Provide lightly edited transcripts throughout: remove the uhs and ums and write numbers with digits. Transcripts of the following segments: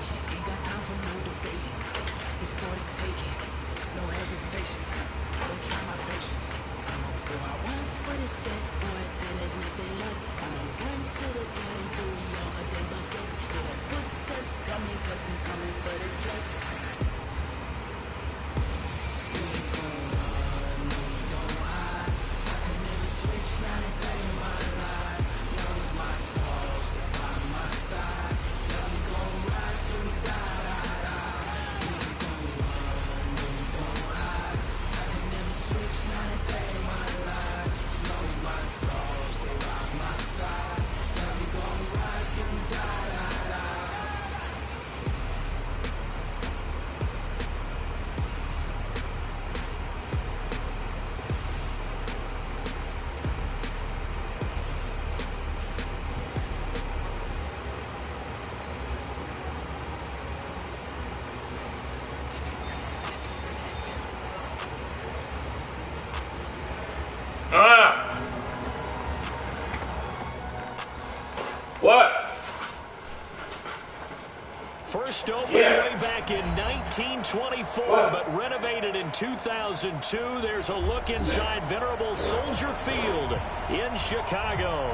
patient. Ain't got time for no debating. It's for the taking. No hesitation. Don't try my patience. I'ma go out one for the set. Boy, till there's nothing left. I'ma run to the bed until we all are them buckets. Hear the footsteps coming, cause we coming for the jet. We ain't gon' run, no, we gon' hide. I could never switch, not a day in my life. Now it's my dogs that by my side. Now we gon' ride till we die, die, die. We ain't gon' run, no, we gon' hide. I could never switch, not a day in my life. As long as my dogs, they rock my side. Now we gon' ride till we die, die, die. What? First opened way back in 1924, but renovated in 2002. There's a look inside venerable Soldier Field in Chicago.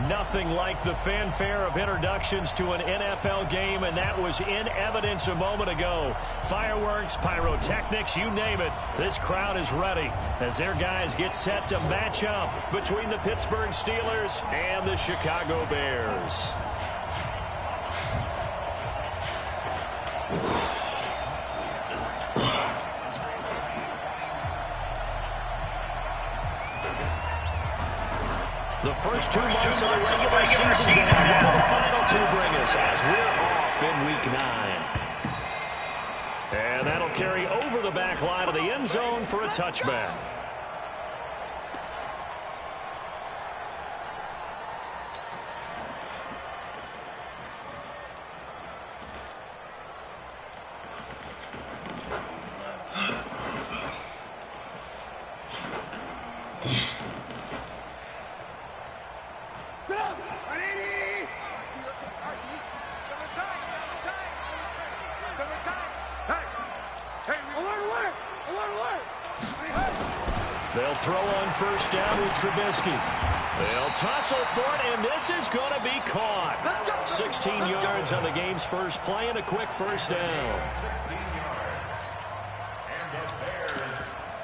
Nothing like the fanfare of introductions to an NFL game, and that was in evidence a moment ago. Fireworks, pyrotechnics, you name it. This crowd is ready as their guys get set to match up between the Pittsburgh Steelers and the Chicago Bears. The first two months of the regular season down. What will the final two bring us as we're off in Week 9? And that'll carry over the back line of the end zone for a touchback. They'll throw on first down with Trubisky. They'll tussle for it, and this is going to be caught. 16 yards on the game's first play and a quick first down. 16 yards. And the Bears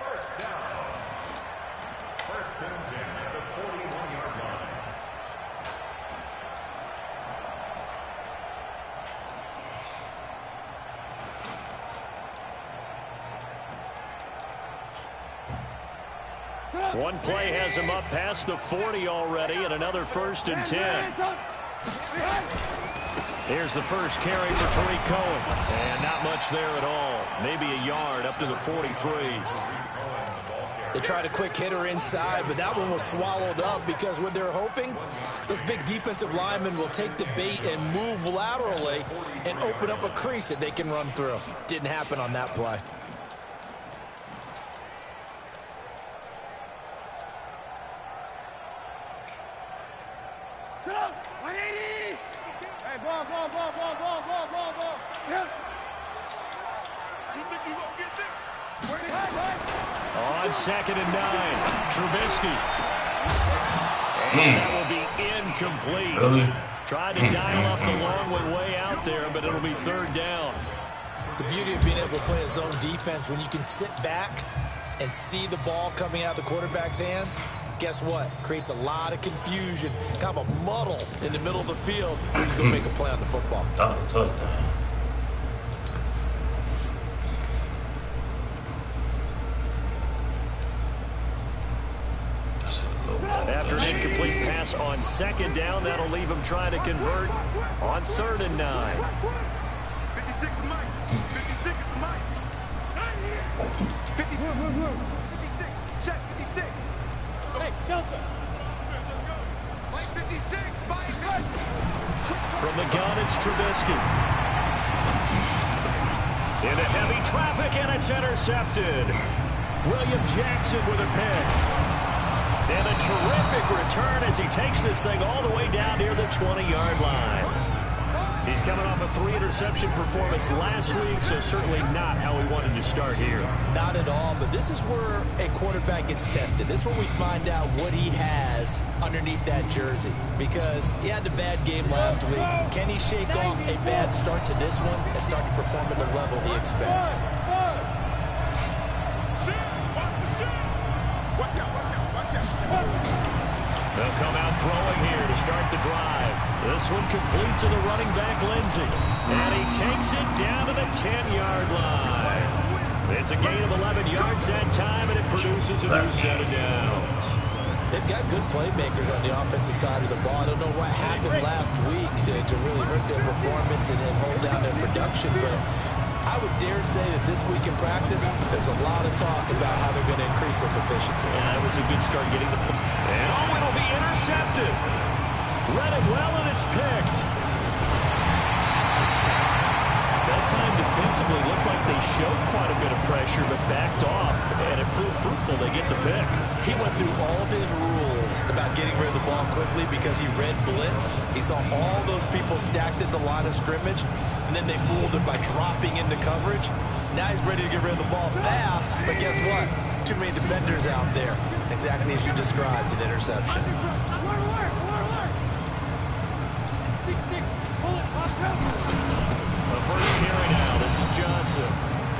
first down. First and 10 at the 41-yard line. One play has him up past the 40 already, and another first and 10. Here's the first carry for Tariq Cohen. And not much there at all. Maybe a yard up to the 43. They tried a quick hitter inside, but that one was swallowed up because what they're hoping, those big defensive linemen will take the bait and move laterally and open up a crease that they can run through. Didn't happen on that play. On 2nd and 9, Trubisky. And that will be incomplete. Really? Tried to dial up the long way out there, but it'll be third down. The beauty of being able to play a zone defense, when you can sit back and see the ball coming out of the quarterback's hands, guess what? Creates a lot of confusion, kind of a muddle in the middle of the field when you go make a play on the football. After an incomplete pass on 2nd down, that'll leave him trying to convert on 3rd and 9. 56 is Mike. 56 is Mike. 56. Check 56. Hey, Delta. Let's go. Mike 56. Mike. From the gun, it's Trubisky. Into heavy traffic, and it's intercepted. William Jackson with a pick. And a terrific return as he takes this thing all the way down near the 20-yard line. He's coming off a 3-interception performance last week, so certainly not how he wanted to start here. Not at all, but this is where a quarterback gets tested. This is where we find out what he has underneath that jersey, because he had a bad game last week. Can he shake off a bad start to this one and start to perform at the level he expects? They'll come out throwing here to start the drive. This one complete to the running back, Lindsey. And he takes it down to the 10-yard line. It's a gain of 11 yards that time, and it produces a new set of downs. They've got good playmakers on the offensive side of the ball. I don't know what happened last week to really hurt their performance and hold down their production, but I would dare say that this week in practice, there's a lot of talk about how they're going to increase their proficiency. And that was a good start getting the play. And it'll be intercepted. Read it well, and it's picked. That time defensively looked like they showed quite a bit of pressure, but backed off, and it proved fruitful. They get the pick. He went through all of his rules about getting rid of the ball quickly because he read blitz. He saw all those people stacked at the line of scrimmage, and then they fooled him by dropping into coverage. Now he's ready to get rid of the ball fast, but guess what? Too many defenders out there. Exactly as you described, an interception. The first carry now. This is Johnson.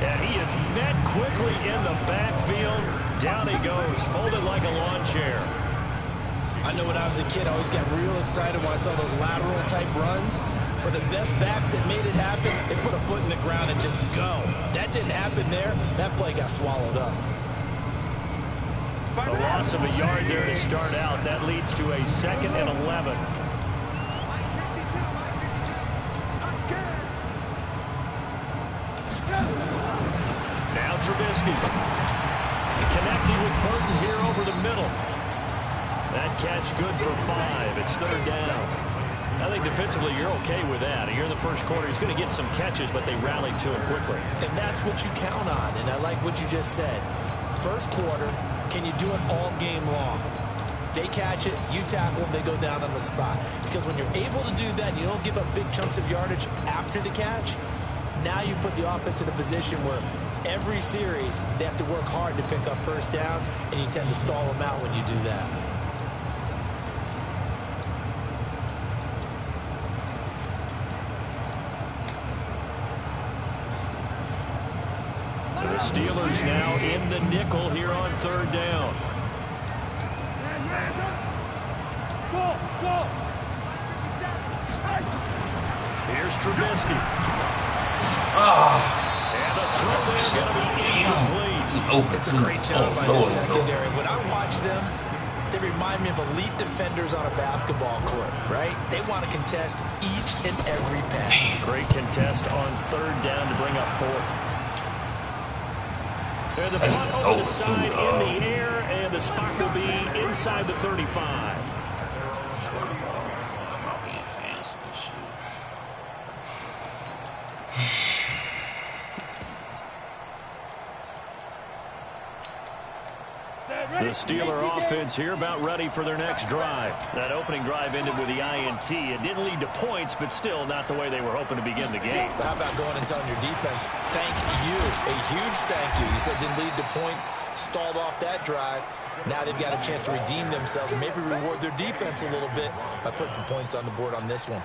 And he is met quickly in the backfield. Down he goes, folded like a lawn chair. I know when I was a kid, I always got real excited when I saw those lateral-type runs. But the best backs that made it happen, they put a foot in the ground and just go. That didn't happen there. That play got swallowed up. A loss of a yard there to start out. That leads to a 2nd and 11. Now Trubisky. Connecting with Burton here over the middle. That catch good for 5. It's 3rd down. I think defensively you're okay with that. Here in the first quarter, he's going to get some catches, but they rallied to him quickly. And that's what you count on, and I like what you just said. First quarter, can you do it all game long? They catch it, you tackle them, they go down on the spot. Because when you're able to do that, and you don't give up big chunks of yardage after the catch, now you put the offense in a position where every series they have to work hard to pick up first downs, and you tend to stall them out when you do that. The Steelers now in the nickel here on 3rd down. Here's Trubisky. And the throw is going to be incomplete. It's a great job by the secondary. When I watch them, they remind me of elite defenders on a basketball court, right? They want to contest each and every pass. Great contest on 3rd down to bring up 4th. And the punt over the side in the air, and the spot will be inside the 35. The Steeler offense here about ready for their next drive. That opening drive ended with the INT. It didn't lead to points, but still not the way they were hoping to begin the game. But how about going and telling your defense, thank you, a huge thank you. You said didn't lead to points, stalled off that drive. Now they've got a chance to redeem themselves and maybe reward their defense a little bit by putting some points on the board on this one.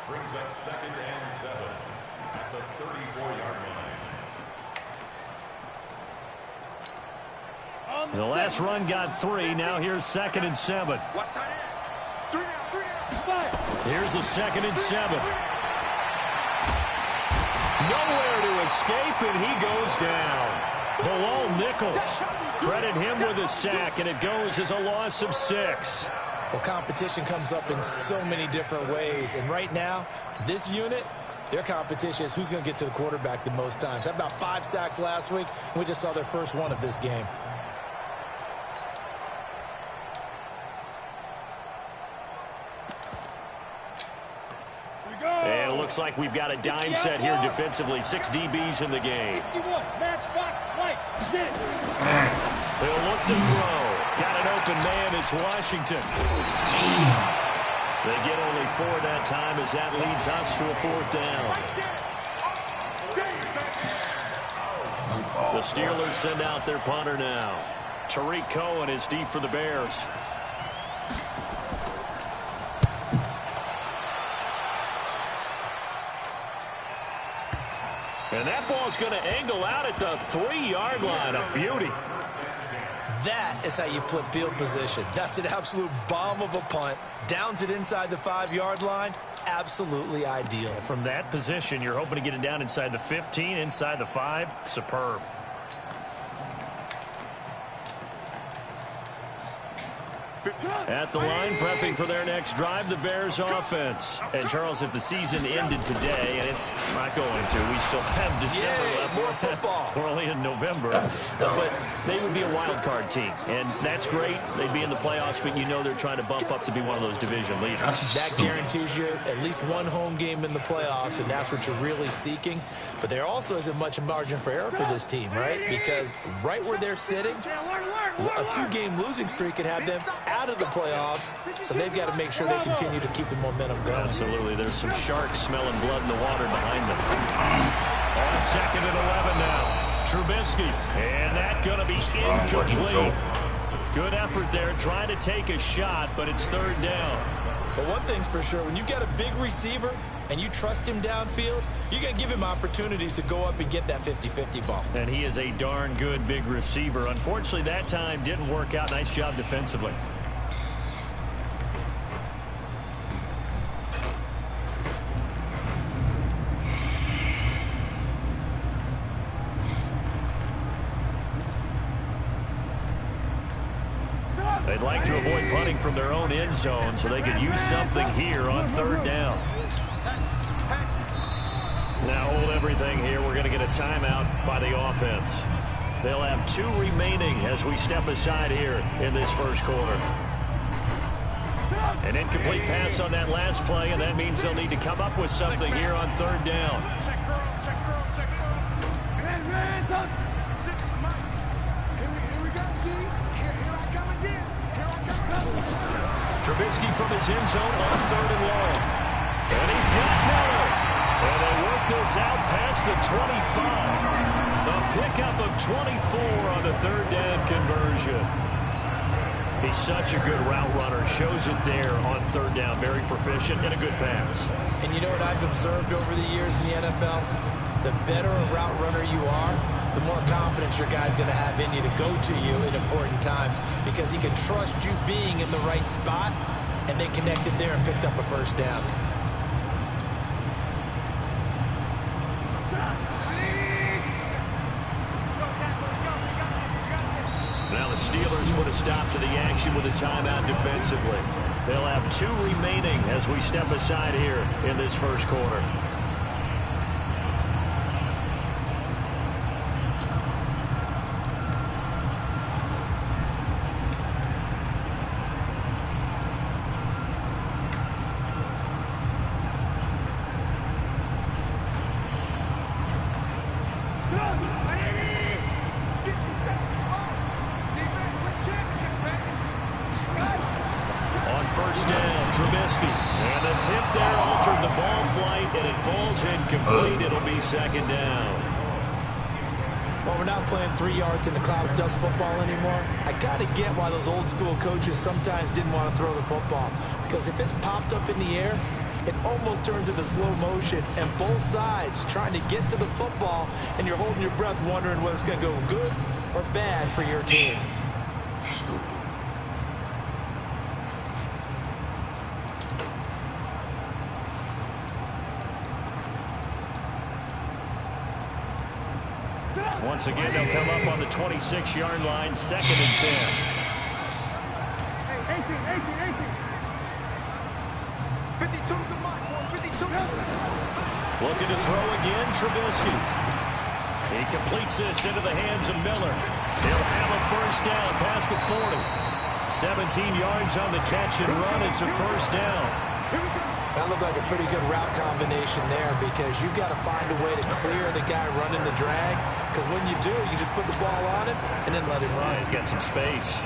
Brings up 2nd and 7 at the 34-yard line. The last run got 3. Now here's 2nd and 7. Watch tight end. 3 down. Here's the 2nd and 7. Nowhere to escape, and he goes down. Below Nichols. Credit him with a sack, and it goes as a loss of 6. Well, competition comes up in so many different ways. And right now, this unit, their competition is who's going to get to the quarterback the most times. Had about 5 sacks last week, and we just saw their first one of this game. And it looks like we've got a dime set here defensively. 6 DBs in the game. They'll look to throw. Got an open man. It's Washington. They get only 4 that time as that leads us to a 4th down. The Steelers send out their punter now. Tariq Cohen is deep for the Bears. And that ball's going to angle out at the 3-yard line. A beauty. That is how you flip field position. That's an absolute bomb of a punt. Downs it inside the 5-yard line. Absolutely ideal. From that position, you're hoping to get it down inside the 15, inside the 5. Superb. At the line, prepping for their next drive, the Bears offense. And, Charles, if the season ended today, and it's not going to, we still have December left. More football. We're only in November. But they would be a wild card team. And that's great. They'd be in the playoffs, but you know they're trying to bump up to be one of those division leaders. That guarantees you at least one home game in the playoffs, and that's what you're really seeking. But there also isn't much margin for error for this team, right? Because right where they're sitting, a 2-game losing streak could have them out of the playoffs, so they've got to make sure they continue to keep the momentum going. Absolutely. There's some sharks smelling blood in the water behind them. On 2nd and 11 now. Trubisky. And that's going to be incomplete. Good effort there, trying to take a shot, but it's 3rd down. But one thing's for sure, when you've got a big receiver and you trust him downfield, you're going to give him opportunities to go up and get that 50-50 ball. And he is a darn good big receiver. Unfortunately, that time didn't work out. Nice job defensively. They'd like to avoid punting from their own end zone so they could use something here on 3rd down. Now hold everything here. We're going to get a timeout by the offense. They'll have 2 remaining as we step aside here in this first quarter. An incomplete pass on that last play, and that means they'll need to come up with something here on 3rd down. Check curls, check curls, check curls. Here we go, D. Here I come again. Here I come again. Trubisky from his end zone on 3rd and long. And he's got Miller. And they work this out past the 25. A pickup of 24 on the 3rd down conversion. He's such a good route runner. Shows it there on 3rd down. Very proficient and a good pass. And you know what I've observed over the years in the NFL? The better a route runner you are, the more confidence your guy's going to have in you to go to you in important times, because he can trust you being in the right spot, and they connected there and picked up a 1st down. Now the Steelers put a stop to the action with a timeout defensively. They'll have 2 remaining as we step aside here in this first quarter. Incomplete. It'll be 2nd down. Well, we're not playing 3 yards in the cloud of dust football anymore. I got to get why those old school coaches sometimes didn't want to throw the football, because if it's popped up in the air, it almost turns into slow motion, and both sides trying to get to the football, and you're holding your breath wondering whether it's going to go good or bad for your team. Once again, they'll come up on the 26-yard line, 2nd and 10. 52 to the mic, boy. 52. Looking to throw again, Trubisky. He completes this into the hands of Miller. He'll have a 1st down past the 40. 17 yards on the catch and run. It's a 1st down. That looked like a pretty good route combination there, because you've got to find a way to clear the guy running the drag, because when you do, you just put the ball on him and then let him run. Yeah, he's got some space.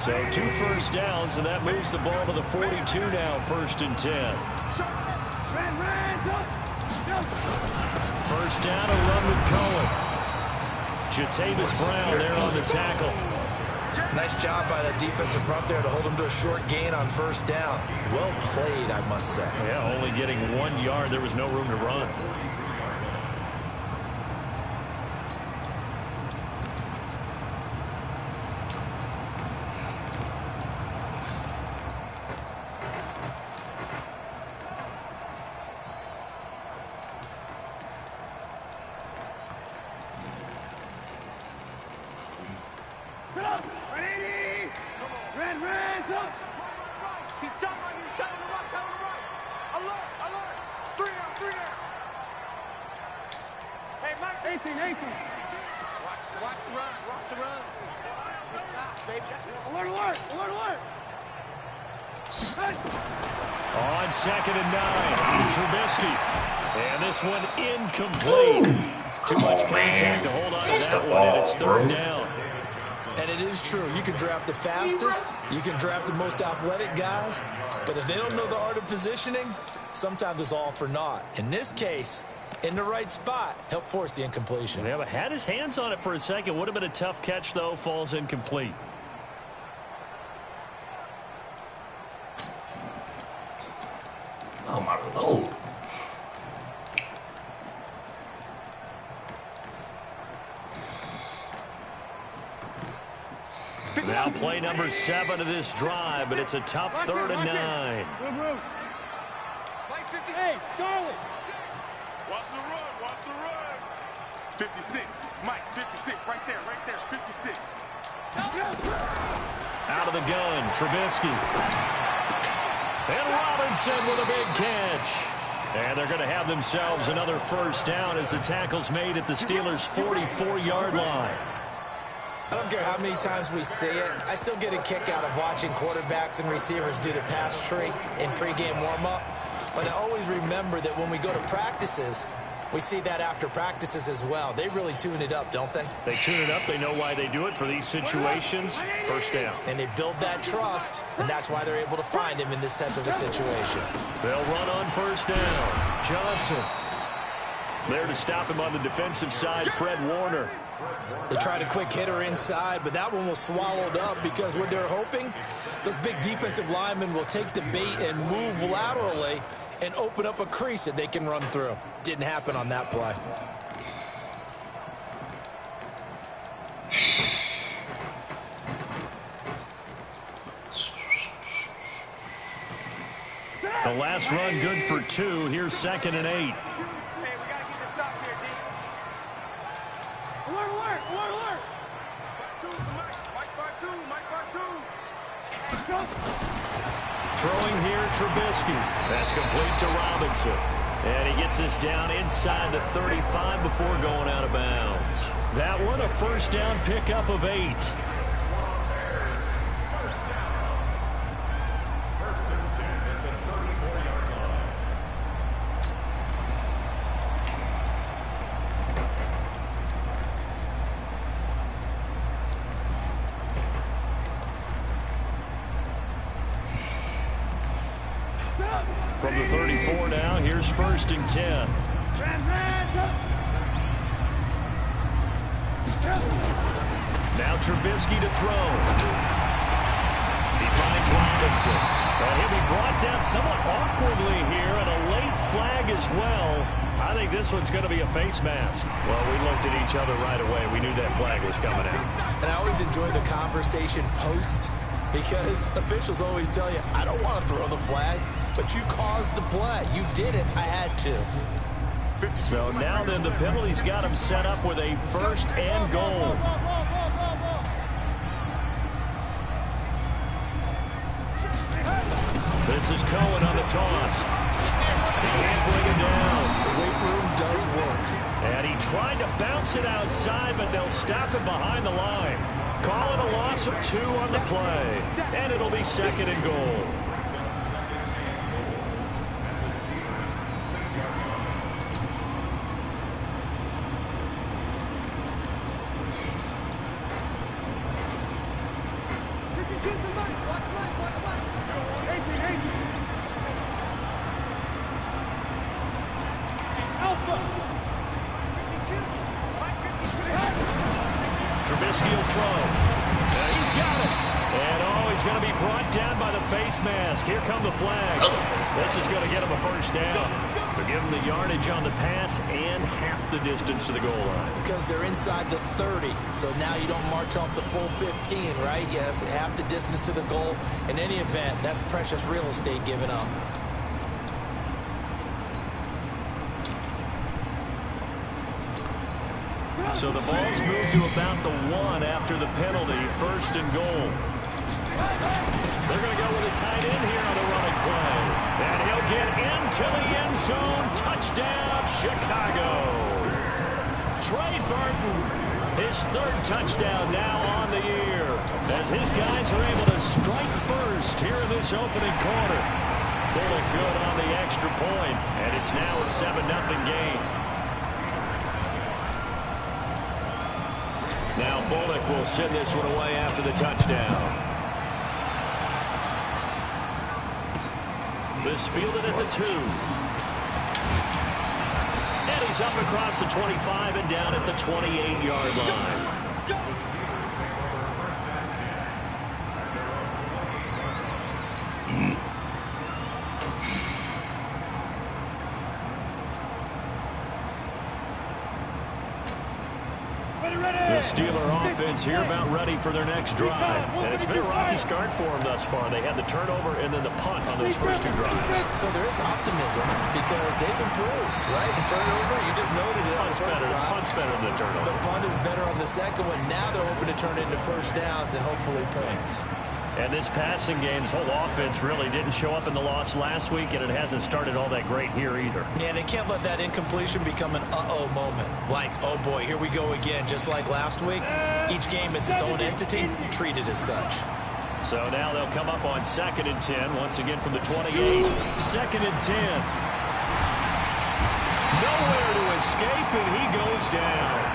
So 2 first downs, and that moves the ball to the 42 now, 1st and 10. First down, a run with Cohen. Jatavis Brown there on the tackle. Nice job by the defensive front there to hold him to a short gain on first down. Well played, I must say. Yeah, only getting 1 yard. There was no room to run. On 2nd and 9, Trubisky. And this one incomplete. Too much contact to hold on to that one, and it's 3rd down. And it is true. You can draft the fastest, you can draft the most athletic guys, but if they don't know the art of positioning, sometimes it's all for naught. In this case, in the right spot, help force the incompletion. Yeah, but had his hands on it for a second. Would have been a tough catch, though. Falls incomplete. Oh, my Lord. Now play number 7 of this drive, but it's a tough 3rd and 9. Hey, Charlie. Watch the run, watch the run. 56, Mike, 56, right there, 56. Out of the gun, Trubisky. And Robinson with a big catch. And they're going to have themselves another first down as the tackle's made at the Steelers' 44-yard line. I don't care how many times we see it. I still get a kick out of watching quarterbacks and receivers do the pass tree in pregame warm-up. But I always remember that when we go to practices, we see that after practices as well. They really tune it up, don't they? They tune it up. They know why they do it for these situations. First down. And they build that trust, and that's why they're able to find him in this type of a situation. They'll run on first down. Johnson. There to stop him on the defensive side, Fred Warner. They tried a quick hitter inside, but that one was swallowed up because what they're hoping, those big defensive linemen will take the bait and move laterally and open up a crease that they can run through. Didn't happen on that play. The last run good for 2. Here's 2nd and 8. Hey, we got to get this stop here, D. Alert, alert, alert, alert. Mike by two. Throwing here, Trubisky. That's complete to Robinson. And he gets this down inside the 35 before going out of bounds. That one, a first down pickup of 8. From the 34 now, here's 1st and 10. Now Trubisky to throw. He finds Robinson. And he'll be brought down somewhat awkwardly here, and a late flag as well. I think this one's going to be a face mask. Well, we looked at each other right away. We knew that flag was coming out. And I always enjoy the conversation post because officials always tell you, I don't want to throw the flag, but you caused the play. You did it. I had to. So now then the penalty's got him set up with a 1st and goal. This is Cohen on the toss. He can't bring it down. The weight room does work. And he tried to bounce it outside, but they'll stop it behind the line. Calling a loss of 2 on the play. And it'll be 2nd and goal. face mask. Here come the flags. This is going to get him a first down. So give him the yardage on the pass and half the distance to the goal line. Because they're inside the 30, so now you don't march off the full 15, right? You have half the distance to the goal. In any event, that's precious real estate given up. So the ball's moved to about the 1 after the penalty, first and goal. They're going to go with a tight end here on the running play. And he'll get into the end zone. Touchdown, Chicago. Trey Burton, his third touchdown now on the year, as his guys are able to strike first here in this opening quarter. Bullock good on the extra point, and it's now a 7-0 game. Now Bullock will send this one away after the touchdown. This fielded at the 2. And he's up across the 25 and down at the 28-yard line. The Steeler offense here about ready for their next drive. And it's been a rocky start for them thus far. They had the turnover and then the punt on those first 2 drives. So there is optimism because they've improved, right? The turnover, you just noted it. Punt's better than the turnover. The punt is better on the second one. Now they're hoping to turn into first downs and hopefully points. And this passing game's whole offense really didn't show up in the loss last week, and it hasn't started all that great here either. Yeah, and they can't let that incompletion become an uh-oh moment. Like, oh boy, here we go again, just like last week. Each game is its own entity, treated as such. So now they'll come up on 2nd and 10, once again from the 28. 2nd and 10. Nowhere to escape, and he goes down.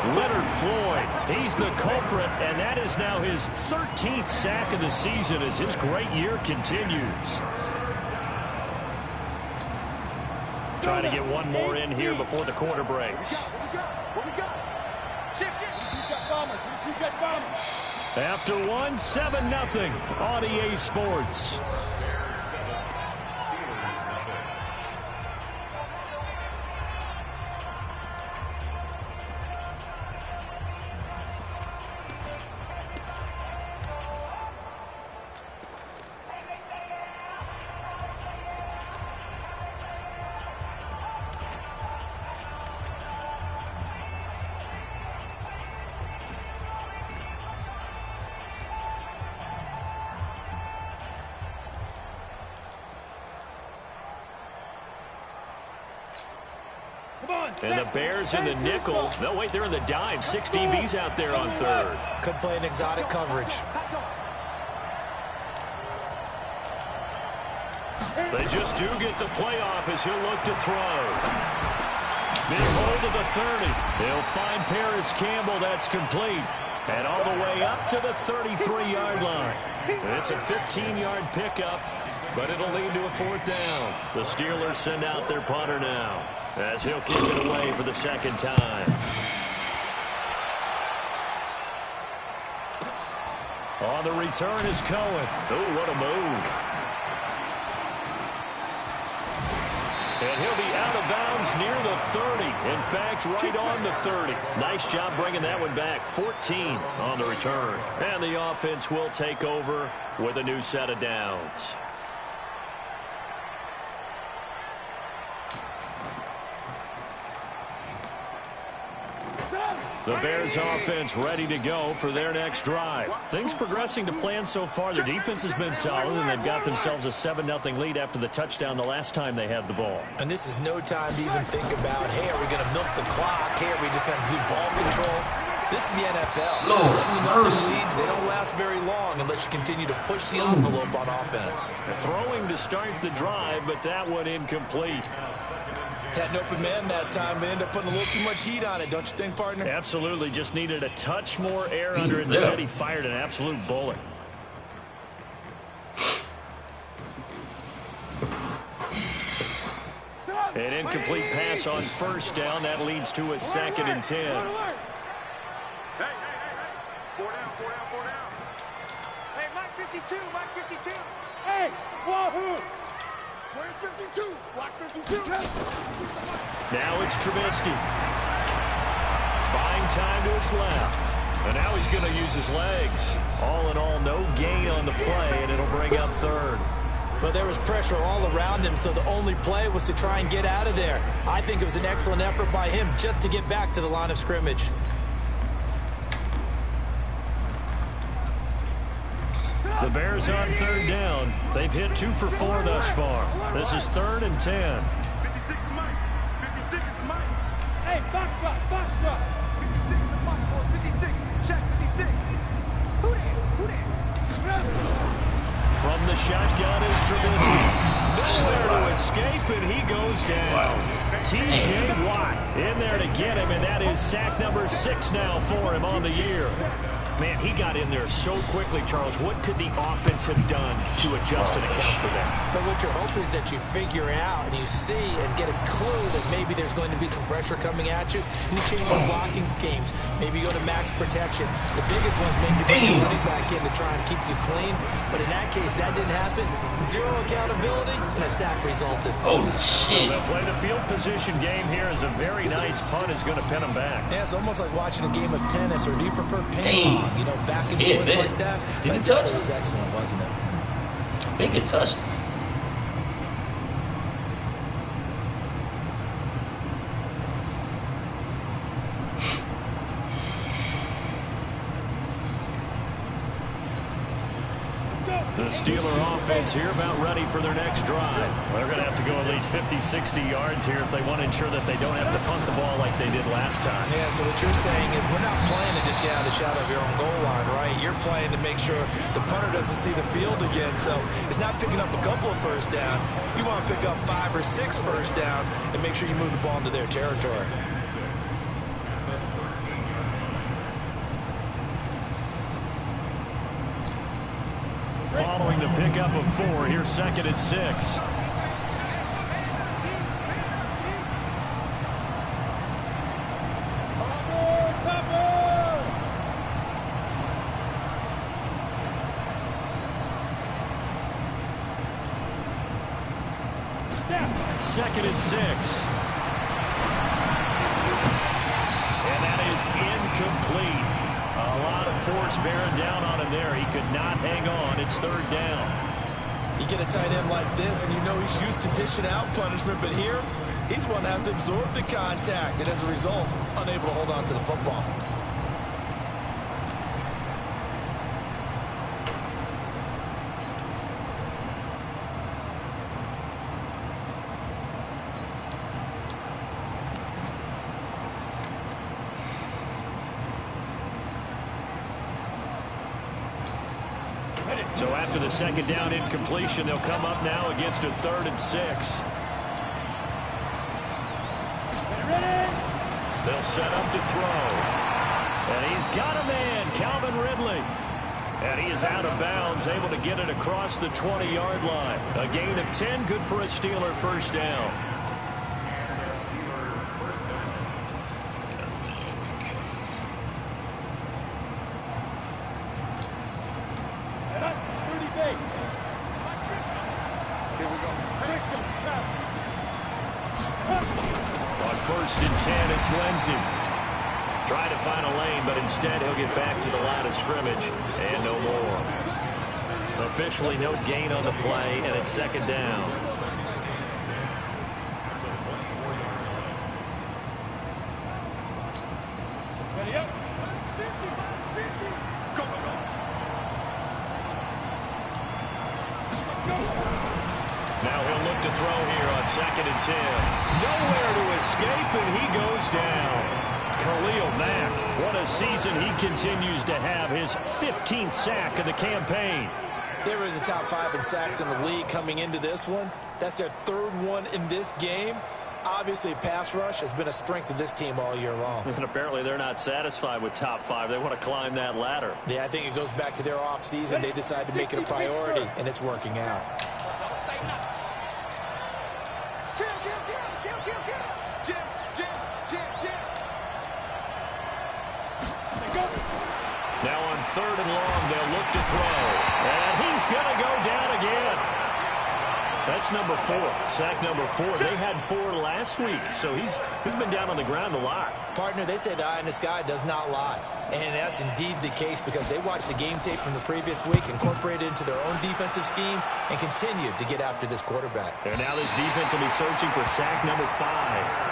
Leonard Floyd, he's the culprit, and that is now his 13th sack of the season as his great year continues. Trying to get one more in here before the quarter breaks. What we got? Shift. After one, 7-0 on EA Sports. And the Bears in the nickel. No, wait, they're in the dime. 6 DBs out there on 3rd. Could play an exotic coverage. They just do get the playoff as he'll look to throw. Big hold of the 30. He'll find Paris Campbell. That's complete. And all the way up to the 33-yard line. It's a 15-yard pickup, but it'll lead to a 4th down. The Steelers send out their punter now, as he'll kick it away for the 2nd time. On the return is Cohen. Oh, what a move. And he'll be out of bounds near the 30. In fact, right on the 30. Nice job bringing that one back. 14 on the return. And the offense will take over with a new set of downs. The Bears offense ready to go for their next drive. Things progressing to plan so far. Their defense has been solid, and they've got themselves a 7-0 lead after the touchdown the last time they had the ball. And this is no time to even think about, hey, are we going to milk the clock? Hey, are we just going to do ball control? This is the NFL. 7-0 leads, they don't last very long unless you continue to push the envelope on offense. Throwing to start the drive, but that one incomplete. Had an open man that time. They ended up putting a little too much heat on it, don't you think, partner? Absolutely. Just needed a touch more air under it. Instead, he fired an absolute bullet. An incomplete pass on 1st down. That leads to a 2nd and 10. Hey. 4 down. Hey, Mike 52. Hey, wahoo! Where's 52? Block 52. Now it's Trubisky. Buying time to his left. And now he's going to use his legs. All in all, no gain on the play, and it'll bring up third. But there was pressure all around him, so the only play was to try and get out of there. I think it was an excellent effort by him just to get back to the line of scrimmage. The Bears on third down. They've hit 2 for 4 thus far. This is 3rd and 10. 56 is Mike. 56 is Mike. Hey, box drop, box drop. 56 is Mike, boy. 56. Check 56. Who that? Who that? From the shotgun is Trubisky. Nowhere to escape, and he goes down. T.J. Watt in there to get him, and that is sack number 6 now for him on the year. Man, he got in there so quickly, Charles. What could the offense have done to adjust and account for that? But what you're hoping is that you figure out and you see and get a clue that maybe there's going to be some pressure coming at you, and you change the blocking schemes. Maybe you go to max protection. The biggest one is maybe bring the running back in to try and keep you clean. But in that case, that didn't happen. 0 accountability, and a sack resulted. Holy So shit. they'll play the field position game here as a very nice punt is going to pin them back. Yeah, it's almost like watching a game of tennis, or do you prefer ping pong? You know, back and Yeah, forth man. like that. Did But he touch it it? was excellent, wasn't it? I think it touched. The Steeler offense here about ready for their next drive. They're going to have to go at least 50, 60 yards here if they want to ensure that they don't have to punt the ball like they did last time. Yeah, so what you're saying is we're not playing to just get out of the shadow of your own goal line, right? You're playing to make sure the punter doesn't see the field again. So it's not picking up a couple of first downs. You want to pick up 5 or 6 first downs and make sure you move the ball into their territory. Following the pickup of 4, here's 2nd and 6. Second and 6. And that is incomplete. A lot of force bearing down on him there. He could not hang on. It's 3rd down. You get a tight end like this, and you know he's used to dishing out punishment, but here, he's one that has to absorb the contact, and as a result, unable to hold on to the football. So after the 2nd down incompletion, they'll come up now against a 3rd and 6. They'll set up to throw. And he's got a man, Calvin Ridley. And he is out of bounds, able to get it across the 20-yard line. A gain of 10, good for a Steeler first down. On 1st and 10, it's Lindsey. Trying to find a lane, but instead he'll get back to the line of scrimmage. And no more. Officially no gain on the play, and it's 2nd down. Ready up. Go, go, go. Now he'll look to throw here on 2nd and 10. Nowhere to escape, and he goes down. Khalil Mack, what a season he continues to have. His 15th sack of the campaign. They were in the top 5 in sacks in the league coming into this one. That's their 3rd one in this game. Obviously, pass rush has been a strength of this team all year long. And apparently they're not satisfied with top 5. They want to climb that ladder. Yeah, I think it goes back to their offseason. They decided to make it a priority, and it's working out. Now on 3rd and long, they'll look to throw. And he's going to go down again. That's number 4. Sack number 4. They had 4 last week, so he's been down on the ground a lot. Partner, they say the eye in the sky does not lie. And that's indeed the case because they watched the game tape from the previous week, incorporated it into their own defensive scheme, and continued to get after this quarterback. And now this defense will be searching for sack number 5.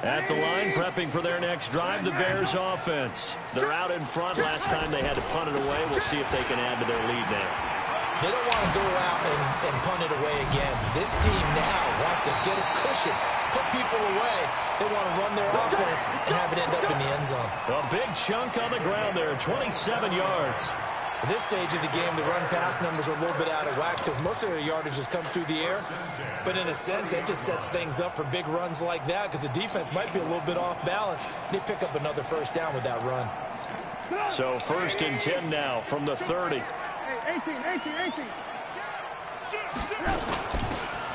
At the line, prepping for their next drive, the Bears offense. They're out in front. Last time they had to punt it away. We'll see if they can add to their lead now. They don't want to go out and punt it away again. This team now wants to get a cushion, put people away. They want to run their offense and have it end up in the end zone. A big chunk on the ground there, 27 yards. At this stage of the game, the run-pass numbers are a little bit out of whack because most of their yardage has come through the air. But in a sense, that just sets things up for big runs like that because the defense might be a little bit off balance. They pick up another first down with that run. So 1st and 10 now from the 30. 18.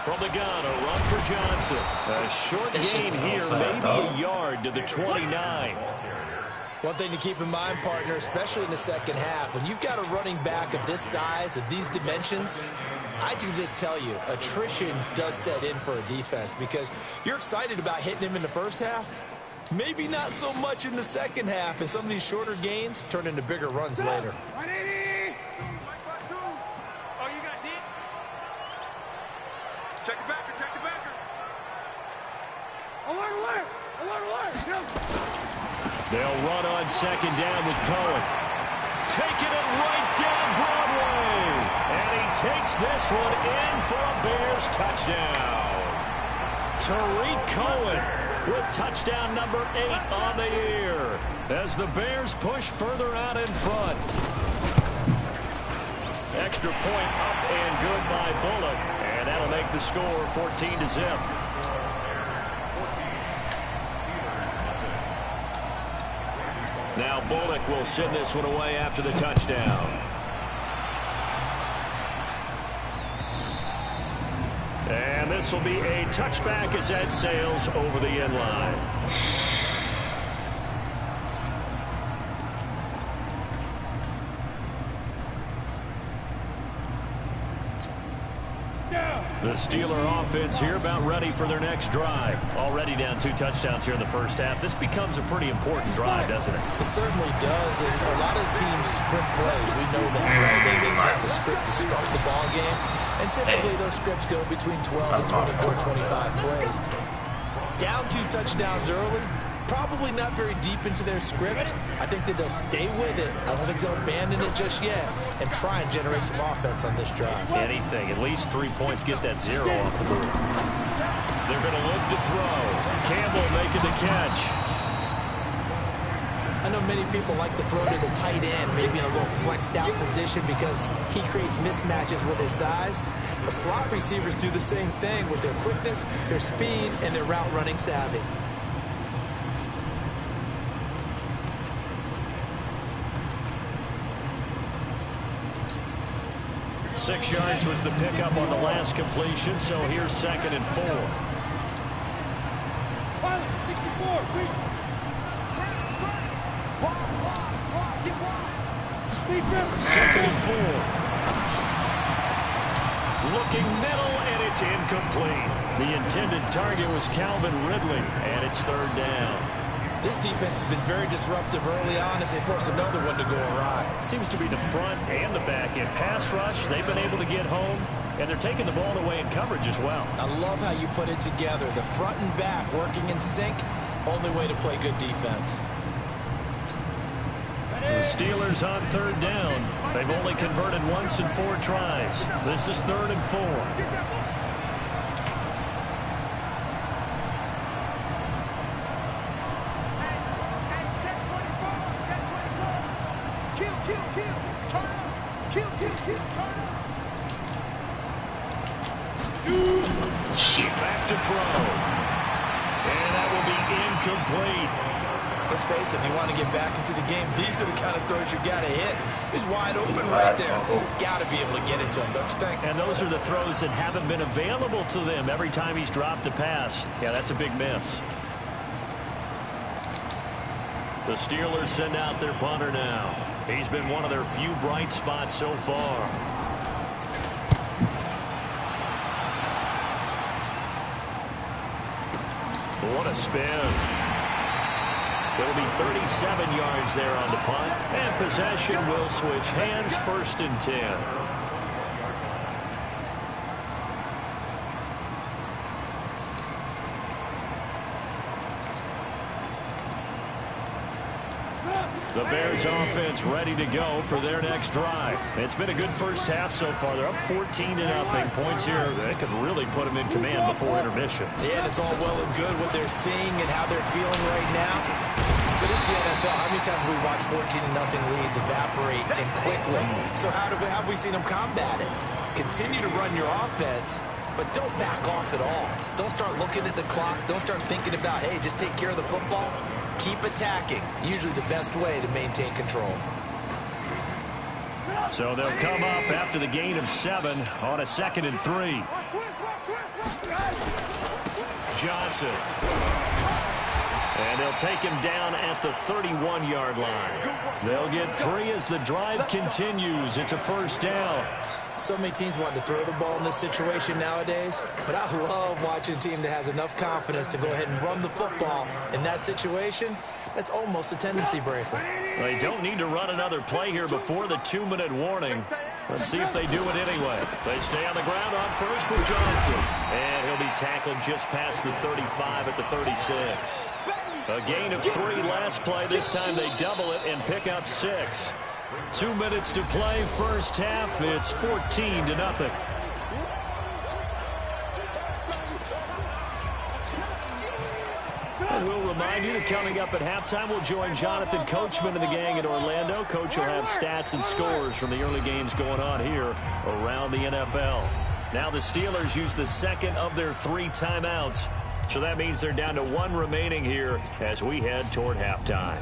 From the gun, a run for Johnson. A short gain here, maybe a yard to the 29. One thing to keep in mind, partner, especially in the second half, when you've got a running back of this size, of these dimensions, I can just tell you, attrition does set in for a defense because you're excited about hitting him in the first half. Maybe not so much in the second half, and some of these shorter gains turn into bigger runs later. Oh, you got deep? Check the backer, check the backer. Alert! They'll run on 2nd down with Cohen. Taking it right down Broadway. And he takes this one in for a Bears touchdown. Tariq Cohen with touchdown number 8 on the year as the Bears push further out in front. Extra point up and good by Bullock. And that'll make the score 14-0. Now Bullock will send this one away after the touchdown. And this will be a touchback as that sails over the end line. The Steeler offense here about ready for their next drive. Already down 2 touchdowns here in the first half. This becomes a pretty important drive, doesn't it? It certainly does, and a lot of teams script plays. We know that, right? They have the script to start the ball game, and typically those scripts go between 12 and 24, 25 plays. Down 2 touchdowns early, probably not very deep into their script. I think that they'll stay with it. I don't think they'll abandon it just yet and try and generate some offense on this drive. Anything, at least 3 points, get that 0 off the board. They're going to look to throw. Campbell making the catch. I know many people like to throw to the tight end, maybe in a little flexed out position because he creates mismatches with his size. But slot receivers do the same thing with their quickness, their speed, and their route running savvy. 6 yards was the pickup on the last completion, so here's 2nd and 4. 2nd and 4. Looking middle, and it's incomplete. The intended target was Calvin Ridley, and it's 3rd down. This defense has been very disruptive early on as they force another one to go awry. Seems to be the front and the back end. Pass rush, they've been able to get home, and they're taking the ball away in coverage as well. I love how you put it together. The front and back working in sync, only way to play good defense. The Steelers on 3rd down. They've only converted once in 4 tries. This is 3rd and 4. Back to throw. And that will be incomplete. Let's face it, if you want to get back into the game, these are the kind of throws you got to hit. He's wide open right there. Got to be able to get it to him, don't you think? And those are the throws that haven't been available to them every time he's dropped a pass. Yeah, that's a big miss. The Steelers send out their punter now. He's been one of their few bright spots so far. What a spin. It'll be 37 yards there on the punt. And possession will switch hands, 1st and 10. The Bears offense ready to go for their next drive. It's been a good first half so far. They're up 14-0. Points here, they could really put them in command before intermission. Yeah, and it's all well and good what they're seeing and how they're feeling right now. But it's the NFL. How many times have we watched 14-0 leads evaporate and quickly? So how have we seen them combat it? Continue to run your offense, but don't back off at all. Don't start looking at the clock. Don't start thinking about, hey, just take care of the football. Keep attacking. Usually the best way to maintain control. So they'll come up after the gain of 7 on a 2nd and 3. Johnson. And they'll take him down at the 31-yard line. They'll get 3 as the drive continues. It's a 1st down. So many teams want to throw the ball in this situation nowadays, but I love watching a team that has enough confidence to go ahead and run the football. In that situation, that's almost a tendency breaker. They don't need to run another play here before the 2-minute warning. Let's see if they do it anyway. They stay on the ground on first with Johnson. And he'll be tackled just past the 35 at the 36. A gain of 3 last play. This time they double it and pick up 6. 2 minutes to play, first half. It's 14-0. And we'll remind you that coming up at halftime, we'll join Jonathan Coachman and the gang in Orlando. Coach will have stats and scores from the early games going on here around the NFL. Now the Steelers use the 2nd of their 3 timeouts. So that means they're down to 1 remaining here as we head toward halftime.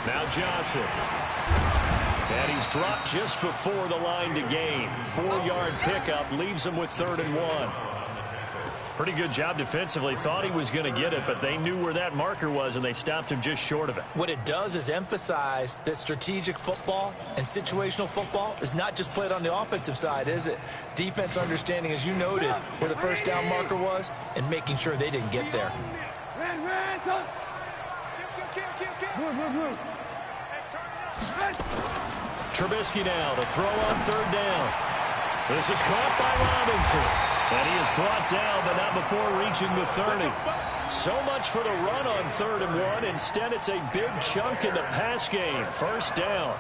Now Johnson. And he's dropped just before the line to gain. 4-yard pickup leaves him with 3rd and 1. Pretty good job defensively. Thought he was going to get it, but they knew where that marker was, and they stopped him just short of it. What it does is emphasize that strategic football and situational football is not just played on the offensive side, is it? Defense understanding, as you noted, where the first down marker was and making sure they didn't get there. Trubisky now to throw on 3rd down. This is caught by Robinson. And he is brought down, but not before reaching the 30. So much for the run on 3rd and 1. Instead, it's a big chunk in the pass game. 1st down.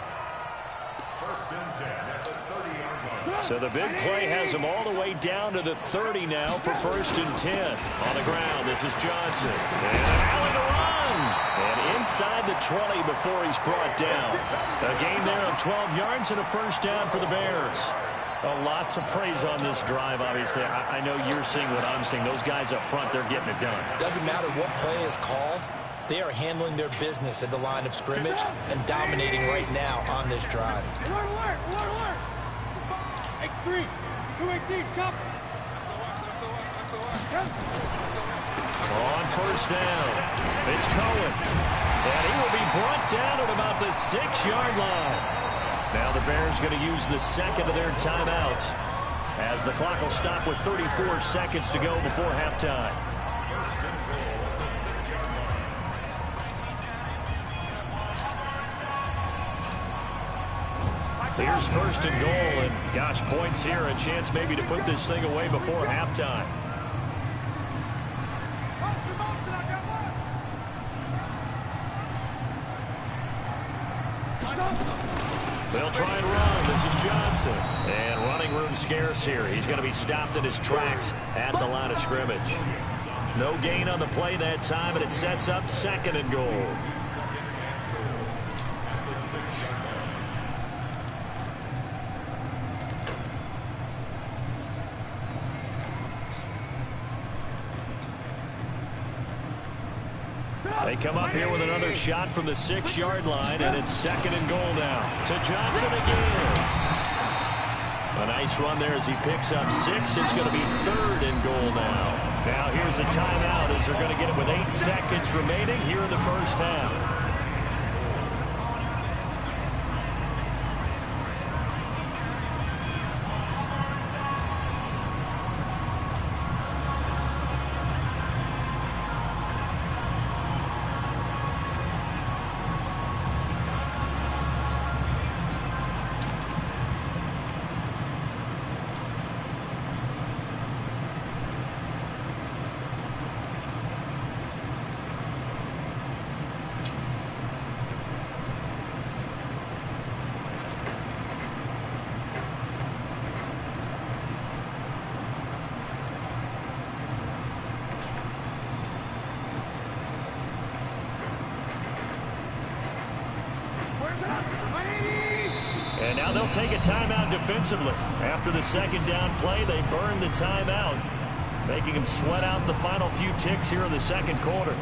So the big play has him all the way down to the 30 now for 1st and 10. On the ground, this is Johnson. And an alley to run. And inside the 20 before he's brought down. A gain there of 12 yards and a 1st down for the Bears. Lots of praise on this drive, obviously. I know you're seeing what I'm seeing. Those guys up front, they're getting it done. Doesn't matter what play is called. They are handling their business at the line of scrimmage and dominating right now on this drive. Alert! X3, 218, chop. On 1st down, it's Cohen. And he will be brought down at about the 6-yard line. Now the Bears going to use the 2nd of their timeouts as the clock will stop with 34 seconds to go before halftime. Here's 1st and goal, and gosh, points here, a chance maybe to put this thing away before halftime. They'll try and run. This is Johnson. And running room scarce here. He's going to be stopped in his tracks at the line of scrimmage. No gain on the play that time, and it sets up 2nd and goal. They come up here with another shot from the 6-yard line, and it's 2nd and goal now. To Johnson again. A nice run there as he picks up 6. It's going to be 3rd and goal now. Now here's a timeout as they're going to get it with 8 seconds remaining here in the first half. And now they'll take a timeout defensively. After the 2nd down play, they burn the timeout, making them sweat out the final few ticks here in the 2nd quarter.